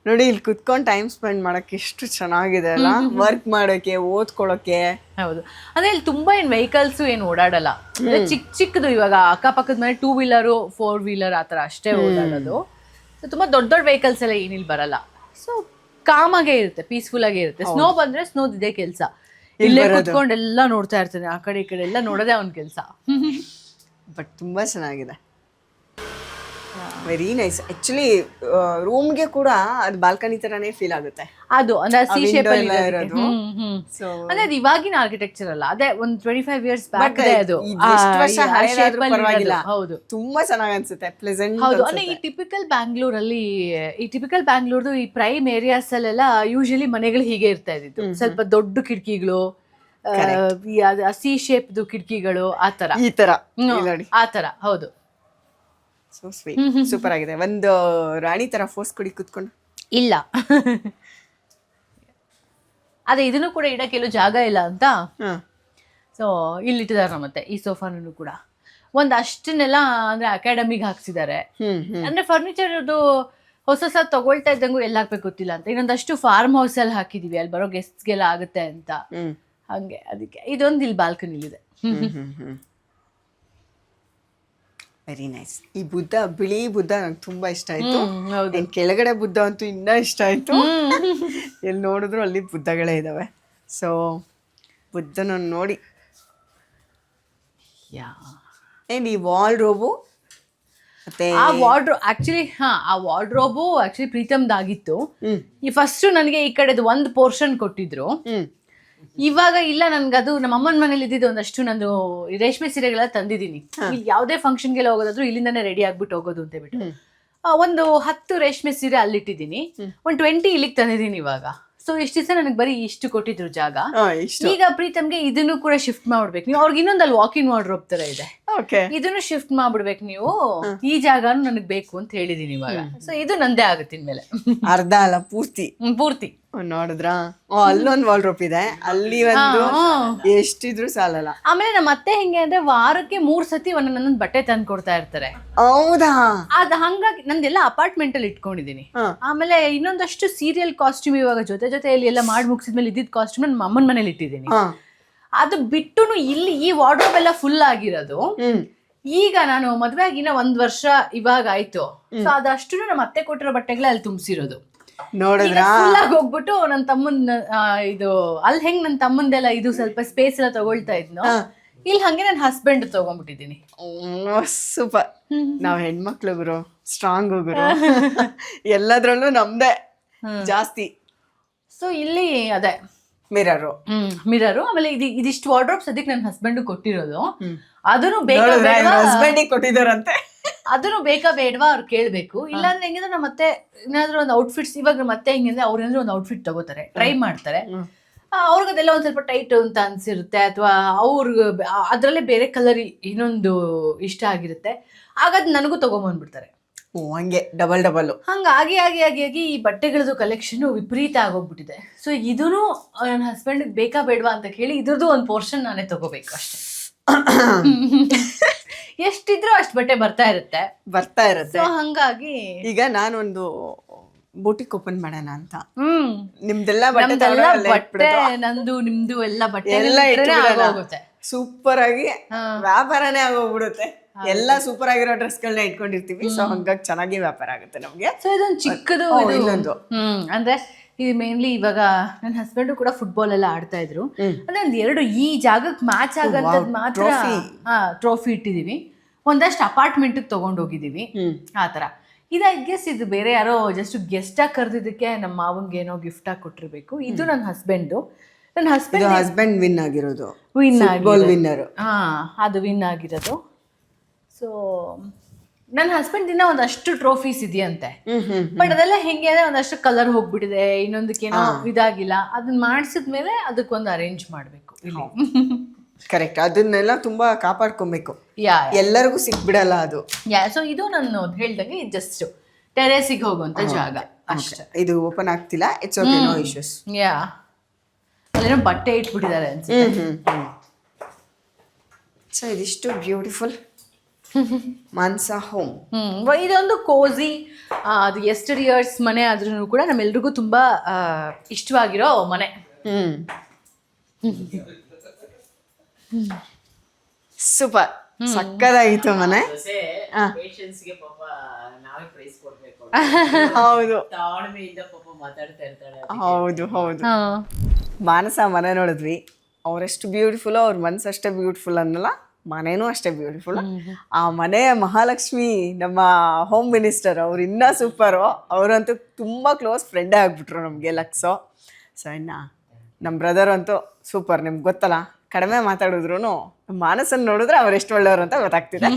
ನೋಡಿ, ಇಲ್ಲಿ ಕುತ್ಕೊಂಡು ಟೈಮ್ ಸ್ಪೆಂಡ್ ಮಾಡಕ್ಕೆ ಎಷ್ಟು ಚೆನ್ನಾಗಿದೆ ಅಲ್ಲ, ವರ್ಕ್ ಮಾಡೋಕೆ, ಓದ್ಕೊಳ್ಳೋಕೆ. ಹೌದು. ಅಂದ್ರೆ ಇಲ್ಲಿ ತುಂಬಾ ಏನ್ ವೆಹಿಕಲ್ಸ್ ಏನ್ ಓಡಾಡಲ್ಲ, ಚಿಕ್ಕದು. ಇವಾಗ ಅಕ್ಕಪಕ್ಕದ ಮನೆ 2 wheeler 4 wheeler ಆತರ ಅಷ್ಟೇ ಓಡಾಡೋದು. ಸೊ ತುಂಬಾ ದೊಡ್ಡ ವೆಹಿಕಲ್ಸ್ ಎಲ್ಲ ಏನಿಲ್ಲಿ ಬರಲ್ಲ. ಸೊ ಕಾಮಾಗೆ ಇರುತ್ತೆ, ಪೀಸ್ಫುಲ್ ಆಗೇ ಇರುತ್ತೆ. ಸ್ನೋ ಬಂದ್ರೆ ಸ್ನೋದ್ ಇದೇ ಕೆಲಸ, ಇಲ್ಲೇ ಕುತ್ಕೊಂಡು ಎಲ್ಲ ನೋಡ್ತಾ ಇರ್ತಾನೆ, ಆ ಕಡೆ ಈ ಕಡೆ ಎಲ್ಲ ನೋಡೋದೇ ಅವ್ನ ಕೆಲಸ. ಬಟ್ ತುಂಬಾ ಚೆನ್ನಾಗಿದೆ. Very nice. ಆಕ್ಚುಲಿ ರೂಮ್ಗೆ ಕೂಡ ಅದು ಬಾಲ್ಕನಿ ತರಾನೇ ಫೀಲ್ ಆಗುತ್ತೆ. ಅದು ಅಂದ್ರೆ ಸಿ window ಶೇಪ್ ಅಲ್ಲಿ ಎಲ್ಲ ಇರೋದು. ಇರೋದು. So ಅಂದ್ರೆ ಅದು ಇವಾಗಿನ ಆರ್ಕಿಟೆಕ್ಚರ್ ಅಲ್ಲ, ಅದೇ ಒಂದು 25 years ಬ್ಯಾಕ್ But ಅದು ಎಷ್ಟು ವರ್ಷ ಆ ಹಳೇದಾದ್ರೂ shape ಅಲ್ಲಿ ಪರವಾಗಿಲ್ಲ. ಇರೋದು. ಹೌದು ತುಂಬಾ ಚೆನ್ನಾಗಿ ಅನ್ಸುತ್ತೆ, ಪ್ಲೆಸೆಂಟ್ ಹೌದು. ಅಂದ್ರೆ ಈ ಟಿಪಿಕಲ್ ಬ್ಯಾಂಗ್ಳೂರಲ್ಲಿ, ಈ ಟಿಪಿಕಲ್ ಬ್ಯಾಂಗ್ಳೂರ್ದು ಈ ಪ್ರೈಮ್ ಏರಿಯಾಸ್ ಅಲ್ಲೆಲ್ಲ ಯೂಶಲಿ ಮನೆಗಳು ಹೀಗೆ ಇರ್ತಾ ಇದ್ದಿದ್ದು, ಸ್ವಲ್ಪ ದೊಡ್ಡ ಕಿಟಕಿಗಳು, ಸಿ ಶೇಪ್ದು ಕಿಟಕಿಗಳು, ಆ ತರ ಈ ತರ ನೋಡಿ. ಆ ತರ. ಹೌದು. ಸೊ ಸ್ವೀಟ್, ಸೂಪರ್ ಆಗಿದೆ. ಒಂದು ರಾಣಿ ತರ ಫೋರ್ಸ್ ಕೊಡಿ ಕೂತ್ಕೊಂಡು. ಇಲ್ಲ ಅದೇ ಇದನ್ನು ಕೂಡ ಇಡಕ್ಕೆ ಎಲ್ಲೂ ಜಾಗ ಇಲ್ಲ ಅಂತ ಸೊ ಇಲ್ಲಿಟ್ಟಿದ್ದಾರೆ. ಮತ್ತೆ ಈ ಸೋಫಾನು ಕೂಡ ಒಂದಷ್ಟನ್ನೆಲ್ಲ ಅಂದ್ರೆ ಅಕಾಡೆಮಿಗೆ ಹಾಕ್ಸಿದ್ದಾರೆ. ಅಂದ್ರೆ ಫರ್ನಿಚರ್ ಅದು ಹೊಸ ತಗೊಳ್ತಾ ಇದ್ದಂಗೂ ಎಲ್ಲ ಹಾಕ್ಬೇಕು ಗೊತ್ತಿಲ್ಲ ಅಂತ, ಇನ್ನೊಂದಷ್ಟು ಫಾರ್ಮ್ ಹೌಸ್ ಅಲ್ಲಿ ಹಾಕಿದೀವಿ, ಅಲ್ಲಿ ಬರೋ ಗೆಸ್ಟ್ಗೆಲ್ಲ ಆಗುತ್ತೆ ಅಂತ. ಹಂಗೆ ಅದಕ್ಕೆ ಇದೊಂದು ಇಲ್ಲಿ ಬಾಲ್ಕನಿಲಿದೆ. Very nice. ಈ ಬುದ್ಧ, ಬಿಳಿ ಬುದ್ಧ ನಂಗೆ ತುಂಬಾ ಇಷ್ಟ ಆಯ್ತು. ಹೌದು. ನನ್ ಕೆಳಗಡೆ ಬುದ್ಧ ಅಂತೂ ಇನ್ನೂ ಇಷ್ಟ ಆಯ್ತು. ಎಲ್ಲಿ ನೋಡಿದ್ರು ಅಲ್ಲಿ ಬುದ್ಧಗಳೇ ಇದಾವೆ. ಸೊ ಬುದ್ಧನ ನೋಡಿ. ಏನ್ ಈ ವಾಲ್ ರೋಬು ಮತ್ತೆ ಆ ವಾರ್ಡ್ರೋಬ್ ಆಕ್ಚುಲಿ ಆ ವಾರ್ಡ್ರೋಬು ಆಕ್ಚುಲಿ ಪ್ರೀತಮ್ದಾಗಿತ್ತು. ಈ ಫಸ್ಟ್ ನನಗೆ ಈ ಕಡೆದು ಒಂದು ಪೋರ್ಷನ್ ಕೊಟ್ಟಿದ್ರು. ಇವಾಗ ಇಲ್ಲ, ನನ್ಗದು ನಮ್ಮ ಅಮ್ಮನ ಮನೇಲಿ ಇದ್ದಿದ್ದು ಒಂದಷ್ಟು ನಂದು ರೇಷ್ಮೆ ಸೀರೆಗಳೆಲ್ಲ ತಂದಿದ್ದೀನಿ. ಇಲ್ಲಿ ಯಾವುದೇ ಫಂಕ್ಷನ್ಗೆಲ್ಲ ಹೋಗೋದಾದ್ರು ಇಲ್ಲಿಂದಾನೆ ರೆಡಿ ಆಗ್ಬಿಟ್ಟು ಹೋಗೋದು ಅಂತ ಬಿಟ್ಟು ಒಂದು 10 ರೇಷ್ಮೆ ಸೀರೆ ಅಲ್ಲಿಟ್ಟಿದ್ದೀನಿ, ಒಂದು 20 ಇಲ್ಲಿಗೆ ತಂದಿದ್ದೀನಿ ಇವಾಗ. ಸೊ ಇಷ್ಟು ದಿವಸ ನನಗೆ ಬರೀ ಇಷ್ಟು ಕೊಟ್ಟಿದ್ರು ಜಾಗ. ಈಗ ಪ್ರೀತಮ್ಗೆ ಇದನ್ನು ಕೂಡ ಶಿಫ್ಟ್ ಮಾಡ್ಬಿಡ್ಬೇಕು ನೀವು. ಅವ್ರಿಗೆ ಇನ್ನೊಂದು ಅಲ್ಲಿ ವಾಕಿಂಗ್ ವಾರ್ಡ್ರೋಬ್ ತರ ಇದೆ, ಇದನ್ನು ಶಿಫ್ಟ್ ಮಾಡ್ಬಿಡ್ಬೇಕು ನೀವು. ಈ ಜಾಗನು ನನಗೆ ಬೇಕು ಅಂತ ಹೇಳಿದೀನಿ ಇವಾಗ. ಸೊ ಇದು ನಂದೇ ಆಗುತ್ತೆ ಇನ್ಮೇಲೆ. ಅರ್ಧ ಅಲ್ಲ, ಪೂರ್ತಿ ಪೂರ್ತಿ. ನೋಡಿದ್ರಾ, ಅಲ್ಲೊಂದು ವಾಲ್ಡ್ರೋಪ್ ಇದೆ, ಅಲ್ಲಿ ಒಂದು, ಎಷ್ಟಿದ್ರು ಸಾಲಲ್ಲ. ಆಮೇಲೆ ನಮ್ಮ ಅತ್ತೆ ಹೆಂಗೆ ಅಂದ್ರೆ ವಾರಕ್ಕೆ 3 ಸತಿ ಒಂದೊಂದೊಂದು ಬಟ್ಟೆ ತಂದು ಕೊಡ್ತಾ ಇರ್ತಾರೆ. ಹೌದಾ? ಅದ್ ಹಂಗಾಗಿ ನಂದೆಲ್ಲ ಅಪಾರ್ಟ್ಮೆಂಟ್ ಅಲ್ಲಿ ಇಟ್ಕೊಂಡಿದೀನಿ. ಆಮೇಲೆ ಇನ್ನೊಂದಷ್ಟು ಸೀರಿಯಲ್ ಕಾಸ್ಟ್ಯೂಮ್ ಇವಾಗ ಜೊತೆಯಲ್ಲಿ ಎಲ್ಲ ಮಾಡಿ ಮುಗಿಸಿದ್ಮೇಲೆ ಇದ್ದಿದ್ ಕಾಸ್ಟ್ಯೂಮ್ ನಮ್ಮ ಅಮ್ಮನ ಮನೇಲಿ ಇಟ್ಟಿದ್ದೀನಿ. ಅದು ಬಿಟ್ಟುನು ಇಲ್ಲಿ ಈ ವಾರ್ಡ್ರೋಬ್ ಎಲ್ಲ ಫುಲ್ ಆಗಿರೋದು. ಈಗ ನಾನು ಮದ್ವೆ ಆಗಿನ 1 ವರ್ಷ ಇವಾಗ ಆಯ್ತು. ಸೊ ಅದಷ್ಟು ನಮ್ಮ ಅತ್ತೆ ಕೊಟ್ಟಿರೋ ಬಟ್ಟೆಗಳ ಅಲ್ಲಿ ತುಂಬಿಸಿರೋದು. ನೋಡಿದ್ರಾ? ಫುಲ್ ಆಗಿ ಹೋಗ್ಬಿಟ್ಟು ನನ್ನ ತಮ್ಮನ್ ಇದು ಅಲ್ಲಿ ಹೆಂಗ್ ನನ್ನ ತಮ್ಮಂದೆಲ್ಲ ಇದು ಸ್ವಲ್ಪ ಸ್ಪೇಸ್ ಎಲ್ಲ ತಗೊಳ್ತಾ ಇದ್ನು, ಇಲ್ಲಿ ಹಂಗೆ ನನ್ನ ಹಸ್ಬೆಂಡ್ ತಗೊಂಡ್ಬಿಟ್ಟಿದೀನಿ. ಸೂಪರ್. ನಾವ್ ಹೆಣ್ಮಕ್ಳು ಗುರು, ಸ್ಟ್ರಾಂಗ್ ಗುರು. ಎಲ್ಲದ್ರಲ್ಲೂ ನಮ್ದೇ ಜಾಸ್ತಿ. ಸೊ ಇಲ್ಲಿ ಅದೇ ಮಿರರು. ಮಿರರು. ಆಮೇಲೆ ಇದಿಷ್ಟು ವಾರ್ಡ್ರೋಬ್ ಸದ್ಯಕ್ಕೆ ನನ್ನ ಹಸ್ಬೆಂಡ್ ಕೊಟ್ಟಿರೋದು. ಅದನ್ನು ಹಸ್ಬೆಂಡಿಗೆ ಕೊಟ್ಟಿದಾರಂತೆ. ಅದನ್ನು ಬೇಕಾ ಬೇಡವಾ ಅವ್ರು ಕೇಳ್ಬೇಕು. ಇಲ್ಲಾಂದ್ರೆ ಹೆಂಗಿದ್ರೆ ನಮ್ಮ ಮತ್ತೆ ಏನಾದ್ರು ಒಂದು ಔಟ್ಫಿಟ್ಸ್, ಇವಾಗ ನಮ್ಮ ಮತ್ತೆ ಹೆಂಗಂದ್ರೆ ಅವ್ರು ಏನಾದ್ರು ಒಂದು ಔಟ್ಫಿಟ್ ತಗೋತಾರೆ, ಟ್ರೈ ಮಾಡ್ತಾರೆ, ಅವ್ರಿಗದೆಲ್ಲ ಒಂದ್ ಸ್ವಲ್ಪ ಟೈಟ್ ಅಂತ ಅನ್ಸಿರುತ್ತೆ, ಅಥವಾ ಅವ್ರಿಗೆ ಅದ್ರಲ್ಲೇ ಬೇರೆ ಕಲರ್ ಇನ್ನೊಂದು ಇಷ್ಟ ಆಗಿರುತ್ತೆ, ಹಾಗಾದ್ ನನಗೂ ತಗೊಂಬಂದ್ಬಿಡ್ತಾರೆ. ಹಂಗೆ ಡಬಲ್ ಹಂಗಾಗಿ ಆಗಿ ಈ ಬಟ್ಟೆಗಳದ್ದು ಕಲೆಕ್ಷನ್ ವಿಪರೀತ ಆಗೋಗ್ಬಿಟ್ಟಿದೆ. ಸೊ ಇದನ್ನು ನನ್ನ ಹಸ್ಬೆಂಡ್ ಬೇಕಾ ಬೇಡವಾ ಅಂತ ಕೇಳಿ ಇದ್ರದ್ದು ಒಂದು ಪೋರ್ಷನ್ ನಾನೇ ತಗೋಬೇಕು ಅಷ್ಟೇ. ಎಷ್ಟಿದ್ರು ಅಷ್ಟು ಬಟ್ಟೆ ಬರ್ತಾ ಇರುತ್ತೆ. ಸೊ ಹಂಗಾಗಿ ಈಗ ನಾನೊಂದು ಬೂಟಿಕ್ ಓಪನ್ ಮಾಡೋಣ ಅಂತ. ನಿಮ್ದೆಲ್ಲ ಬಟ್ಟೆ, ನಂದು ನಿಮ್ದು ಎಲ್ಲ ಬಟ್ಟೆ ಎಲ್ಲ ಸೂಪರ್ ಆಗಿ ವ್ಯಾಪಾರನೇ ಆಗೋಗ್ಬಿಡುತ್ತೆ. ಎಲ್ಲ ಸೂಪರ್ ಆಗಿರೋ ಡ್ರೆಸ್ಗಳನ್ನ ಇಟ್ಕೊಂಡಿರ್ತೀವಿ. ಸೊ ಹಂಗಾಗಿ ಚೆನ್ನಾಗಿ ವ್ಯಾಪಾರ ಆಗುತ್ತೆ ನಮ್ಗೆ. ಸೊ ಇದೊಂದು ಚಿಕ್ಕದು ಇನ್ನೊಂದು ಅಂದ್ರೆ ಇದು ಮೇನ್ಲಿ ಇವಾಗ ನನ್ನ ಹಸ್ಬೆಂಡ್ ಕೂಡ ಫುಟ್ಬಾಲ್ ಎಲ್ಲ ಆಡ್ತಾ ಇದ್ರು. ಅಂದ್ರೆ ಒಂದ್ 2 ಈ ಜಾಗಕ್ಕೆ ಮ್ಯಾಚ್ ಆಗಂತದ್ ಮಾತ್ರ ಟ್ರೋಫಿ ಇಟ್ಟಿದೀವಿ. ಒಂದಷ್ಟು ಅಪಾರ್ಟ್ಮೆಂಟ್ ತಗೊಂಡ್ ಹೋಗಿದೀವಿ ಆತರ. ಗೆಸ್ ಇದು ಬೇರೆ ಯಾರೋ ಜಸ್ಟ್ ಗೆಸ್ಟ್ ಆಗಿ ಕರೆದಿದ್ದಕ್ಕೆ ನಮ್ಮ ಮಾವನ್ಗೆ ಏನೋ ಗಿಫ್ಟ್ ಆಗಿ ಕೊಟ್ಟಿರ್ಬೇಕು. ಇದು ನನ್ನ ಹಸ್ಬೆಂಡ್ ವಿನ್ ಆಗಿರೋದು, ವಿನ್ನರ್. ಅದು ವಿನ್ ಆಗಿರೋದು. ಸೊ ನನ್ನ ಹಸ್ಬೆಂಡ್ ದಿನ ಒಂದಷ್ಟು ಟ್ರೋಫೀಸ್ ಇದೆಯಂತೆ. ಬಟ್ ಅದೆಲ್ಲ ಹೆಂಗೆ ಅಂದ್ರೆ ಒಂದಷ್ಟು ಕಲರ್ ಹೋಗ್ಬಿಟ್ಟಿದೆ, ಇನ್ನೊಂದಕ್ಕೇನೋ ಇದಾಗಿಲ್ಲ. ಅದನ್ನ ಮಾಡಿಸಿದ್ಮೇಲೆ ಅದಕ್ಕೊಂದು ಅರೇಂಜ್ ಮಾಡ್ಬೇಕು ಇಲ್ಲಿ. ಕರೆಕ್ಟ್. ಅದನ್ನೆಲ್ಲ ತುಂಬಾ ಕಾಪಾಡ್ಕೊಬೇಕು, ಎಲ್ಲರಿಗೂ ಸಿಕ್ಬಿಡಲ್ಲ ಅದು. ಸೊ ಇದು ನಾನು ಹೇಳ್ದಂಗೆ ಜಸ್ಟ್ ಟೆರೇಸಿಗೆ ಹೋಗುವಂತ ಜಾಗ ಅಷ್ಟೇ. ಇದು ಓಪನ್ ಆಗ್ತಿಲ್ಲ, ಇಟ್ಸ್ ಓಕೆ, ನೋ ಇಶ್ಯೂಸ್. ಅಲ್ಲೇನೋ ಬಟ್ಟೆ ಇಟ್ಬಿಟ್ಟಿದ್ದಾರೆ ಅನ್ಸುತ್ತೆ. ಸೊ ಇದಿಷ್ಟು ಬ್ಯೂಟಿಫುಲ್ ಮಾನ್ಸಾ ಹೋಮ್. ಇದೊಂದು ಕೋಸಿ, ಅದು ಎಸ್ಟರ್ ಇಯರ್ಸ್ ಮನೆ ಆದ್ರೂ ಕೂಡ ನಮ್ಮೆಲ್ರಿಗೂ ತುಂಬಾ ಇಷ್ಟವಾಗಿರೋ ಮನೆ. ಸೂಪರ್, ಸಕ್ಕದಾಗಿತ್ತು ಮನೆ. ಹೌದು ಹೌದು. ಮಾನಸ ಮನೆ ನೋಡಿದ್ವಿ, ಅವರೆಷ್ಟು ಬ್ಯೂಟಿಫುಲ್, ಅವ್ರ ಮನ್ಸು ಅಷ್ಟೇ ಬ್ಯೂಟಿಫುಲ್ ಅನ್ನಲ್ಲ, ಮನೆನೂ ಅಷ್ಟೇ ಬ್ಯೂಟಿಫುಲ್. ಆ ಮನೆ ಮಹಾಲಕ್ಷ್ಮಿ ನಮ್ಮ ಹೋಮ್ ಮಿನಿಸ್ಟರ್ ಅವ್ರು ಇನ್ನೂ ಸೂಪರು. ಅವರಂತೂ ತುಂಬ ಕ್ಲೋಸ್ ಫ್ರೆಂಡೇ ಆಗಿಬಿಟ್ರು ನಮಗೆ ಲಕ್ಸೋ. ಸೊ ಇನ್ನು ನಮ್ಮ ಬ್ರದರ್ ಅಂತೂ ಸೂಪರ್. ನಿಮ್ಗೆ ಗೊತ್ತಲ್ಲ, ಕಡಿಮೆ ಮಾತಾಡಿದ್ರು ಮಾನಸನ್ನು ನೋಡಿದ್ರೆ ಅವ್ರು ಎಷ್ಟು ಒಳ್ಳೆಯವರು ಅಂತ ಗೊತ್ತಾಗ್ತಿದೆ.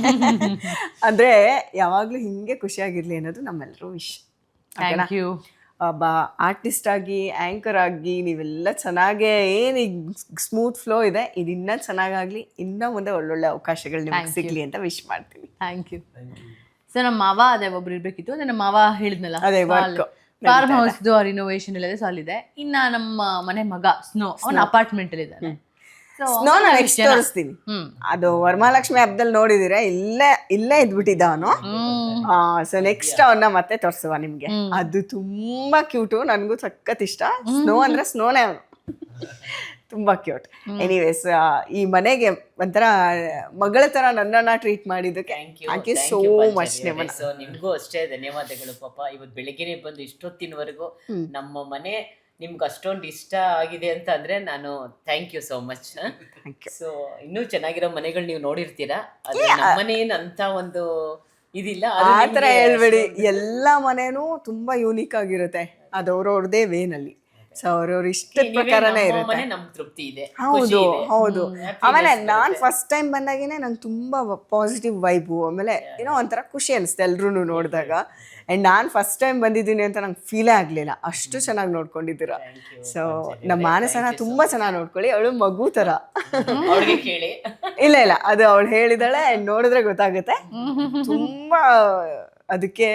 ಅಂದರೆ ಯಾವಾಗಲೂ ಹಿಂಗೆ ಖುಷಿಯಾಗಿರಲಿ ಅನ್ನೋದು ನಮ್ಮೆಲ್ಲರೂ ವಿಶ್. Thank you. ಒಬ್ಬ ಆರ್ಟಿಸ್ಟ್ ಆಗಿ, ಆ್ಯಂಕರ್ ಆಗಿ ನೀವೆಲ್ಲ ಚೆನ್ನಾಗೇ ಏನು ಈಗ ಸ್ಮೂತ್ ಫ್ಲೋ ಇದೆ, ಇದು ಇನ್ನೂ ಚೆನ್ನಾಗಾಗಲಿ, ಇನ್ನೂ ಮುಂದೆ ಒಳ್ಳೊಳ್ಳೆ ಅವಕಾಶಗಳು ನಿಮ್ಗೆ ಸಿಗಲಿ ಅಂತ ವಿಶ್ ಮಾಡ್ತೀನಿ. Thank you. ಸೊ ನಮ್ಮ ಮಾವ ಅದೇ ಒಬ್ರು ಇರ್ಬೇಕಿತ್ತು. ಅದೇ ನಮ್ಮ ಮಾವ ಹೇಳಿದ್ನಲ್ಲ, ಅದೇ ವರ್ಕ್ ಫಾರ್ಮ್ ಹೌಸ್ದು ಅವ್ರ ಇನೋವೇಷನ್ ಎಲ್ಲ ಸಾಲಿದೆ. ಇನ್ನ ನಮ್ಮ ಮನೆ ಮಗ ಸ್ನೋ ಅವನ ಅಪಾರ್ಟ್ಮೆಂಟ್ ಅಲ್ಲಿ ಇದ್ದಾನೆ. ಸ್ನೋ ನಾನು ನೆಕ್ಸ್ಟ್ ತೋರಿಸ್ತೀನಿ. ಅದು ವರಮಹಾಲಕ್ಷ್ಮಿ ಹಬ್ಬದಲ್ಲಿ ನೋಡಿದಿರ, ಇಲ್ಲೇ ಇದ್ಬಿಟ್ಟಿದ್ದ ಅವನು. ಸೊ ನೆಕ್ಸ್ಟ್ ಅವನ್ನ ಮತ್ತೆ ತೋರಿಸುವ ನಿಮ್ಗೆ. ಅದು ತುಂಬಾ ಕ್ಯೂಟು, ನನಗೂ ಸಖತ್ ಇಷ್ಟ. ಸ್ನೋ ಅಂದ್ರೆ ಸ್ನೋನೇ ಅವನು, ತುಂಬಾ ಕ್ಯೂಟ್. ಎನಿವೇಸ್, ಈ ಮನೆಗೆ ಒಂಥರ ಮಗಳ ತರ ನನ್ನನ್ನ ಟ್ರೀಟ್ ಮಾಡಿದ್ದಕ್ಕೆ thank you so much. So ನಿಮ್ಗೂ ಅಷ್ಟೇ ಧನ್ಯವಾದಗಳು. ಪಾಪ ಇವತ್ತು ಬೆಳಿಗ್ಗೆನೆ ಬಂದು ಇಷ್ಟೊತ್ತಿನವರೆಗೂ ನಮ್ಮ ಮನೆ ನಿಮ್ಗೆ ಅಷ್ಟೊಂದು ಇಷ್ಟ ಆಗಿದೆ ಅಂತ ಅಂದ್ರೆ ನಾನು thank you so much. So ಇನ್ನೂ ಚೆನ್ನಾಗಿರೋ ಮನೆಗಳು ನೀವು ನೋಡಿರ್ತೀರಾ. ಅದು ನಮ್ಮನೆ ಅಂತ ಒಂದು ಇದಿಲ್ಲ, ಆ ಥರ ಹೇಳ್ಬೇಡಿ. ಎಲ್ಲ ಮನೇನೂ ತುಂಬಾ ಯೂನಿಕ್ ಆಗಿರುತ್ತೆ, ಅದು ಅವ್ರವ್ರದೇ ವೇನಲ್ಲಿ. ಸೊ ಅವ್ರವ್ರ ಇಷ್ಟದ ಪ್ರಕಾರನೇ ಇರುತ್ತೆ. ನಮ್ಗೆ ತೃಪ್ತಿ ಇದೆ. ಹೌದು. ಆಮೇಲೆ ನಾನು ಫಸ್ಟ್ ಟೈಮ್ ಬಂದಾಗೇನೆ ನಂಗೆ ತುಂಬಾ ಪಾಸಿಟಿವ್ ವೈಬು, ಆಮೇಲೆ ಏನೋ ಒಂಥರ ಖುಷಿ ಅನಿಸ್ತು ಎಲ್ರೂ ನೋಡಿದಾಗ. ಆ್ಯಂಡ್ ನಾನು ಫಸ್ಟ್ ಟೈಮ್ ಬಂದಿದ್ದೀನಿ ಅಂತ ನಂಗೆ ಫೀಲೇ ಆಗಲಿಲ್ಲ, ಅಷ್ಟು ಚೆನ್ನಾಗಿ ನೋಡ್ಕೊಂಡಿದ್ದೀರ. ಸೊ ನಮ್ಮ ಮಾನಸನ ತುಂಬ ಚೆನ್ನಾಗಿ ನೋಡ್ಕೊಳ್ಳಿ, ಅವಳು ಮಗು ಥರ. ಕೇಳಿ ಇಲ್ಲ ಅದು ಅವಳು ಹೇಳಿದಾಳೆ, ನೋಡಿದ್ರೆ ಗೊತ್ತಾಗುತ್ತೆ. ತುಂಬ ಅದಕ್ಕೆ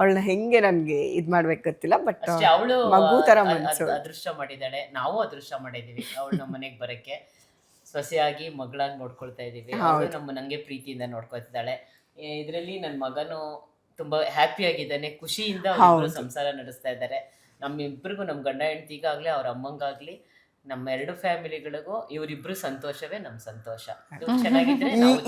ಅವಳನ್ನ ಹೆಂಗೆ ನನಗೆ ಇದು ಮಾಡ್ಬೇಕು ಗೊತ್ತಿಲ್ಲ, ಬಟ್ ಅವಳು ಮಗು ಥರ ಮನಸ್ಸು. ಅದೃಷ್ಟ ಮಾಡಿದ್ದಾಳೆ, ನಾವು ಅದೃಷ್ಟ ಮಾಡಿದ್ದೀವಿ ಅವಳು ನಮ್ಮ ಮನೆಗೆ ಬರೋಕ್ಕೆ. ಸೊಸೆಯಾಗಿ ಮಗಳಾಗಿ ನೋಡ್ಕೊಳ್ತಾ ಇದ್ದೀವಿ. ಅವಳು ನಂಗೆ ಪ್ರೀತಿಯಿಂದ ನೋಡ್ಕೊತಿದ್ದಾಳೆ. ಇದರಲ್ಲಿ ನನ್ನ ಮಗನು ತುಂಬಾ ಹ್ಯಾಪಿ ಆಗಿದ್ದಾನೆ, ಖುಷಿಯಿಂದ ಸಂಸಾರ ನಡೆಸ್ತಾ ಇದ್ದಾರೆ. ನಮ್ಮಿಬ್ಬರಿಗೂ, ನಮ್ಮ ಗಂಡ ಹೆಂಡತಿಗಾಗ್ಲಿ ಅವ್ರ ಅಮ್ಮಂಗಾಗ್ಲಿ, ನಮ್ಮ ಎರಡು ಫ್ಯಾಮಿಲಿಗಳಿಗೂ ಇವರಿಬ್ರು ಸಂತೋಷವೇ ನಮ್ಮ ಸಂತೋಷ.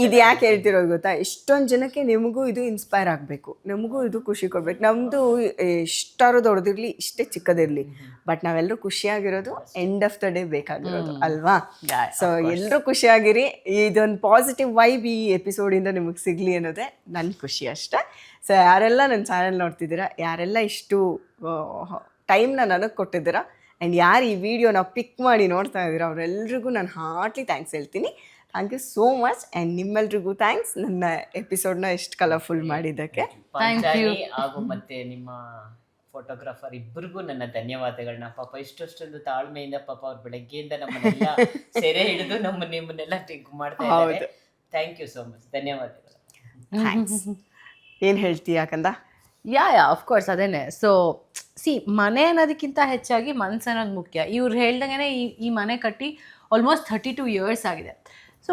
ಇದು ಯಾಕೆ ಹೇಳ್ತಿರೋದು ಗೊತ್ತಾ, ಎಷ್ಟೊಂದು ಜನಕ್ಕೆ ನಿಮಗೂ ಇದು ಇನ್ಸ್ಪೈರ್ ಆಗಬೇಕು, ನಿಮಗೂ ಇದು ಖುಷಿ ಕೊಡ್ಬೇಕು. ನಮ್ಮದು ಎಷ್ಟಾರು ದೊಡ್ಡದಿರಲಿ, ಇಷ್ಟೇ ಚಿಕ್ಕದಿರಲಿ, ಬಟ್ ನಾವೆಲ್ಲರೂ ಖುಷಿಯಾಗಿರೋದು ಎಂಡ್ ಆಫ್ ದ ಡೇ ಬೇಕಾಗಿರೋದು ಅಲ್ವಾ. ಸೊ ಎಲ್ಲರೂ ಖುಷಿಯಾಗಿರಿ. ಇದೊಂದು ಪಾಸಿಟಿವ್ ವೈಬ್ ಈ ಎಪಿಸೋಡಿಂದ ನಿಮಗೆ ಸಿಗಲಿ ಅನ್ನೋದೇ ನನ್ನ ಖುಷಿ ಅಷ್ಟೇ. ಸೊ ಯಾರೆಲ್ಲ ನನ್ನ ಚಾನಲ್ ನೋಡ್ತಿದ್ದೀರಾ, ಯಾರೆಲ್ಲ ಇಷ್ಟು ಟೈಮ್ನ ನನಗೆ ಕೊಟ್ಟಿದ್ದೀರಾ, ಆ್ಯಂಡ್ ಯಾರು ಈ ವಿಡಿಯೋನ ಪಿಕ್ ಮಾಡಿ ನೋಡ್ತಾ ಇದ್ದೀರಾ, ಅವರೆಲ್ರಿಗೂ ನಾನು ಹಾರ್ಟ್ಲಿ ಥ್ಯಾಂಕ್ಸ್ ಹೇಳ್ತೀನಿ. Thank you so much. And ನಿಮ್ಮೆಲ್ರಿಗೂ ಥ್ಯಾಂಕ್ಸ್ ನನ್ನ ಎಪಿಸೋಡ್ನ ಎಷ್ಟು ಕಲರ್ಫುಲ್ ಮಾಡಿದ್ದಕ್ಕೆ. ಹಾಗೂ ಮತ್ತೆ ನಿಮ್ಮ ಫೋಟೋಗ್ರಾಫರ್ ಇಬ್ಬರಿಗೂ ನನ್ನ ಧನ್ಯವಾದಗಳನ್ನ. ಪಾಪ ಇಷ್ಟೊಂದು ತಾಳ್ಮೆಯಿಂದ ಪಾಪ ಅವ್ರು ಬೆಳಗ್ಗೆಯಿಂದ ನಮ್ಮನ್ನೆಲ್ಲ ಸೆರೆ ಹಿಡಿದು ನಿಮ್ಮನ್ನೆಲ್ಲ ಟಿಕ್ ಮಾಡ್ತಾ ಇದ್ದಾರೆ. ಥ್ಯಾಂಕ್ ಯು ಸೋ ಮಚ್, ಧನ್ಯವಾದಗಳು. ಥ್ಯಾಂಕ್ಸ್. ಏನು ಹೇಳ್ತೀಯ ಕಂದ? ಯಾ ಅಫ್ಕೋರ್ಸ್ ಅದೇನೆ. ಸೊ ಮನೆ ಅನ್ನೋದಕ್ಕಿಂತ ಹೆಚ್ಚಾಗಿ ಮನ್ಸು ಅನ್ನೋದು ಮುಖ್ಯ. ಇವ್ರು ಹೇಳ್ದಂಗೆ ಈ ಮನೆ ಕಟ್ಟಿ ಆಲ್ಮೋಸ್ಟ್ 32 years ಆಗಿದೆ. ಸೊ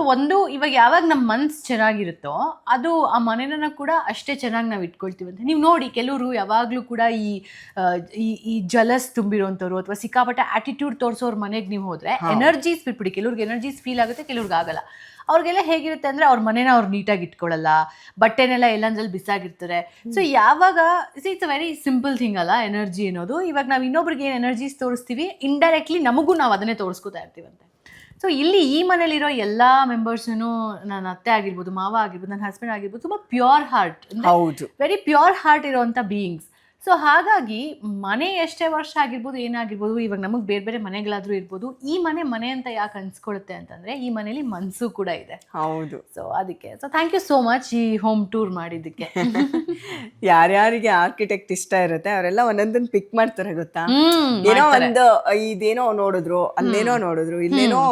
ಇವಾಗ ಯಾವಾಗ ನಮ್ಮ ಮನ್ಸು ಚೆನ್ನಾಗಿರುತ್ತೋ ಅದು ಆ ಮನೆನ ಕೂಡ ಅಷ್ಟೇ ಚೆನ್ನಾಗಿ ನಾವು ಇಟ್ಕೊಳ್ತೀವಂತೆ. ನೀವು ನೋಡಿ, ಕೆಲವರು ಯಾವಾಗಲೂ ಕೂಡ ಈ ಜಲಸ್ ತುಂಬಿರೋಂಥವ್ರು ಅಥವಾ ಸಿಕ್ಕಾಪಟ್ಟೆ ಆ್ಯಟಿಟ್ಯೂಡ್ ತೋರಿಸೋರ ಮನೆಗೆ ನೀವು ಹೋದರೆ ಎನರ್ಜೀಸ್ ಬಿಟ್ಬಿಡಿ. ಕೆಲವ್ರಿಗೆ ಎನರ್ಜೀಸ್ ಫೀಲ್ ಆಗುತ್ತೆ, ಕೆಲವ್ರಿಗೆ ಆಗಲ್ಲ. ಅವ್ರಿಗೆಲ್ಲ ಹೇಗಿರುತ್ತೆ ಅಂದರೆ ಅವ್ರ ಮನೇನ ಅವ್ರು ನೀಟಾಗಿ ಇಟ್ಕೊಳ್ಳಲ್ಲ, ಬಟ್ಟೆನೆಲ್ಲ ಎಲ್ಲಂದ್ರಲ್ಲಿ ಬಿಸಾಗಿರ್ತಾರೆ. ಸೊ ಯಾವಾಗ it's a very simple thing ಅಲ್ಲ ಎನರ್ಜಿ ಅನ್ನೋದು. ಇವಾಗ ನಾವು ಇನ್ನೊಬ್ರಿಗೆ ಏನು ಎನರ್ಜೀಸ್ ತೋರಿಸ್ತೀವಿ, ಇಂಡೈರೆಕ್ಟ್ಲಿ ನಮಗೂ ನಾವು ಅದನ್ನೇ ತೋರಿಸ್ಕೊತಾ ಇರ್ತೀವಂತೆ. ಸೊ ಇಲ್ಲಿ ಈ ಮನೇಲಿರೋ ಎಲ್ಲ ಮೆಂಬರ್ಸೂ, ನನ್ನ ಅತ್ತೆ ಆಗಿರ್ಬೋದು, ಮಾವ ಆಗಿರ್ಬೋದು, ನನ್ನ ಹಸ್ಬೆಂಡ್ ಆಗಿರ್ಬೋದು, ತುಂಬ pure heart, very pure heart ಇರೋವಂಥ ಬೀಯಿಂಗ್ಸ್. ಸೊ ಹಾಗಾಗಿ ಮನೆ ಎಷ್ಟೇ ವರ್ಷ ಆಗಿರ್ಬೋದು, ಏನಾಗಿರ್ಬೋದು, ಇವಾಗ ನಮಗೆ ಬೇರೆ ಬೇರೆ ಮನೆಗಳಾದರೂ ಇರ್ಬೋದು, ಈ ಮನೆ ಅಂತ ಯಾಕೆ ಅನ್ಸ್ಕೊಳುತ್ತೆ ಅಂತಂದರೆ ಈ ಮನೇಲಿ ಮನಸ್ಸು ಕೂಡ ಇದೆ. ಹೌದು. ಸೊ ಅದಕ್ಕೆ ಥ್ಯಾಂಕ್ ಯು ಸೋ ಮಚ್ ಈ ಹೋಮ್ ಟೂರ್ ಮಾಡಿದ್ದಕ್ಕೆ. ಯಾರ್ಯಾರಿಗೆ ಆರ್ಕಿಟೆಕ್ಟ್ ಇಷ್ಟ ಇರುತ್ತೆ ಅವರೆಲ್ಲ ಒಂದೊಂದನ್ನು ಪಿಕ್ ಮಾಡ್ತಾರೆ ಗೊತ್ತಾ. ಏನೋ ಒಂದು ಇದೇನೋ ನೋಡಿದ್ರು, ಅಲ್ಲೇನೋ ನೋಡಿದ್ರು, ಇಲ್ಲೇನೋ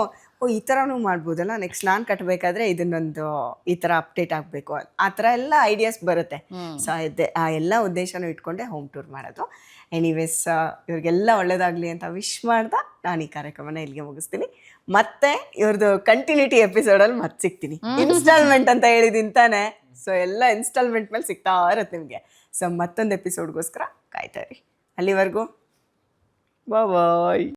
ಈ ಥರನೂ ಮಾಡ್ಬೋದಲ್ಲ, ನೆಕ್ಸ್ಟ್ ನಾನು ಕಟ್ಟಬೇಕಾದ್ರೆ ಇದನ್ನೊಂದು ಈ ಥರ ಅಪ್ಡೇಟ್ ಆಗಬೇಕು, ಆ ಥರ ಎಲ್ಲ ಐಡಿಯಾಸ್ ಬರುತ್ತೆ. ಸೊ ಆ ಎಲ್ಲ ಉದ್ದೇಶನೂ ಇಟ್ಕೊಂಡೆ ಹೋಮ್ ಟೂರ್ ಮಾಡೋದು. ಎನಿವೇಸ್, ಇವ್ರಿಗೆಲ್ಲ ಒಳ್ಳೇದಾಗಲಿ ಅಂತ ವಿಶ್ ಮಾಡ್ತಾ ನಾನು ಈ ಕಾರ್ಯಕ್ರಮನ ಇಲ್ಲಿಗೆ ಮುಗಿಸ್ತೀನಿ. ಮತ್ತೆ ಇವ್ರದ್ದು ಕಂಟಿನ್ಯೂಟಿ ಎಪಿಸೋಡಲ್ಲಿ ಮತ್ತೆ ಸಿಗ್ತೀನಿ. ಇನ್ಸ್ಟಾಲ್ಮೆಂಟ್ ಅಂತ ಹೇಳಿದ್ದೀನಿ ತಾನೆ, ಸೊ ಎಲ್ಲ ಇನ್ಸ್ಟಾಲ್ಮೆಂಟ್ ಮೇಲೆ ಸಿಗ್ತಾ ಇರುತ್ತೆ ನಿಮಗೆ. ಸೊ ಮತ್ತೊಂದು ಎಪಿಸೋಡ್ಗೋಸ್ಕರ ಕಾಯ್ತಾ ಇರಿ. ಅಲ್ಲಿವರೆಗೂ ಬಾಯ್.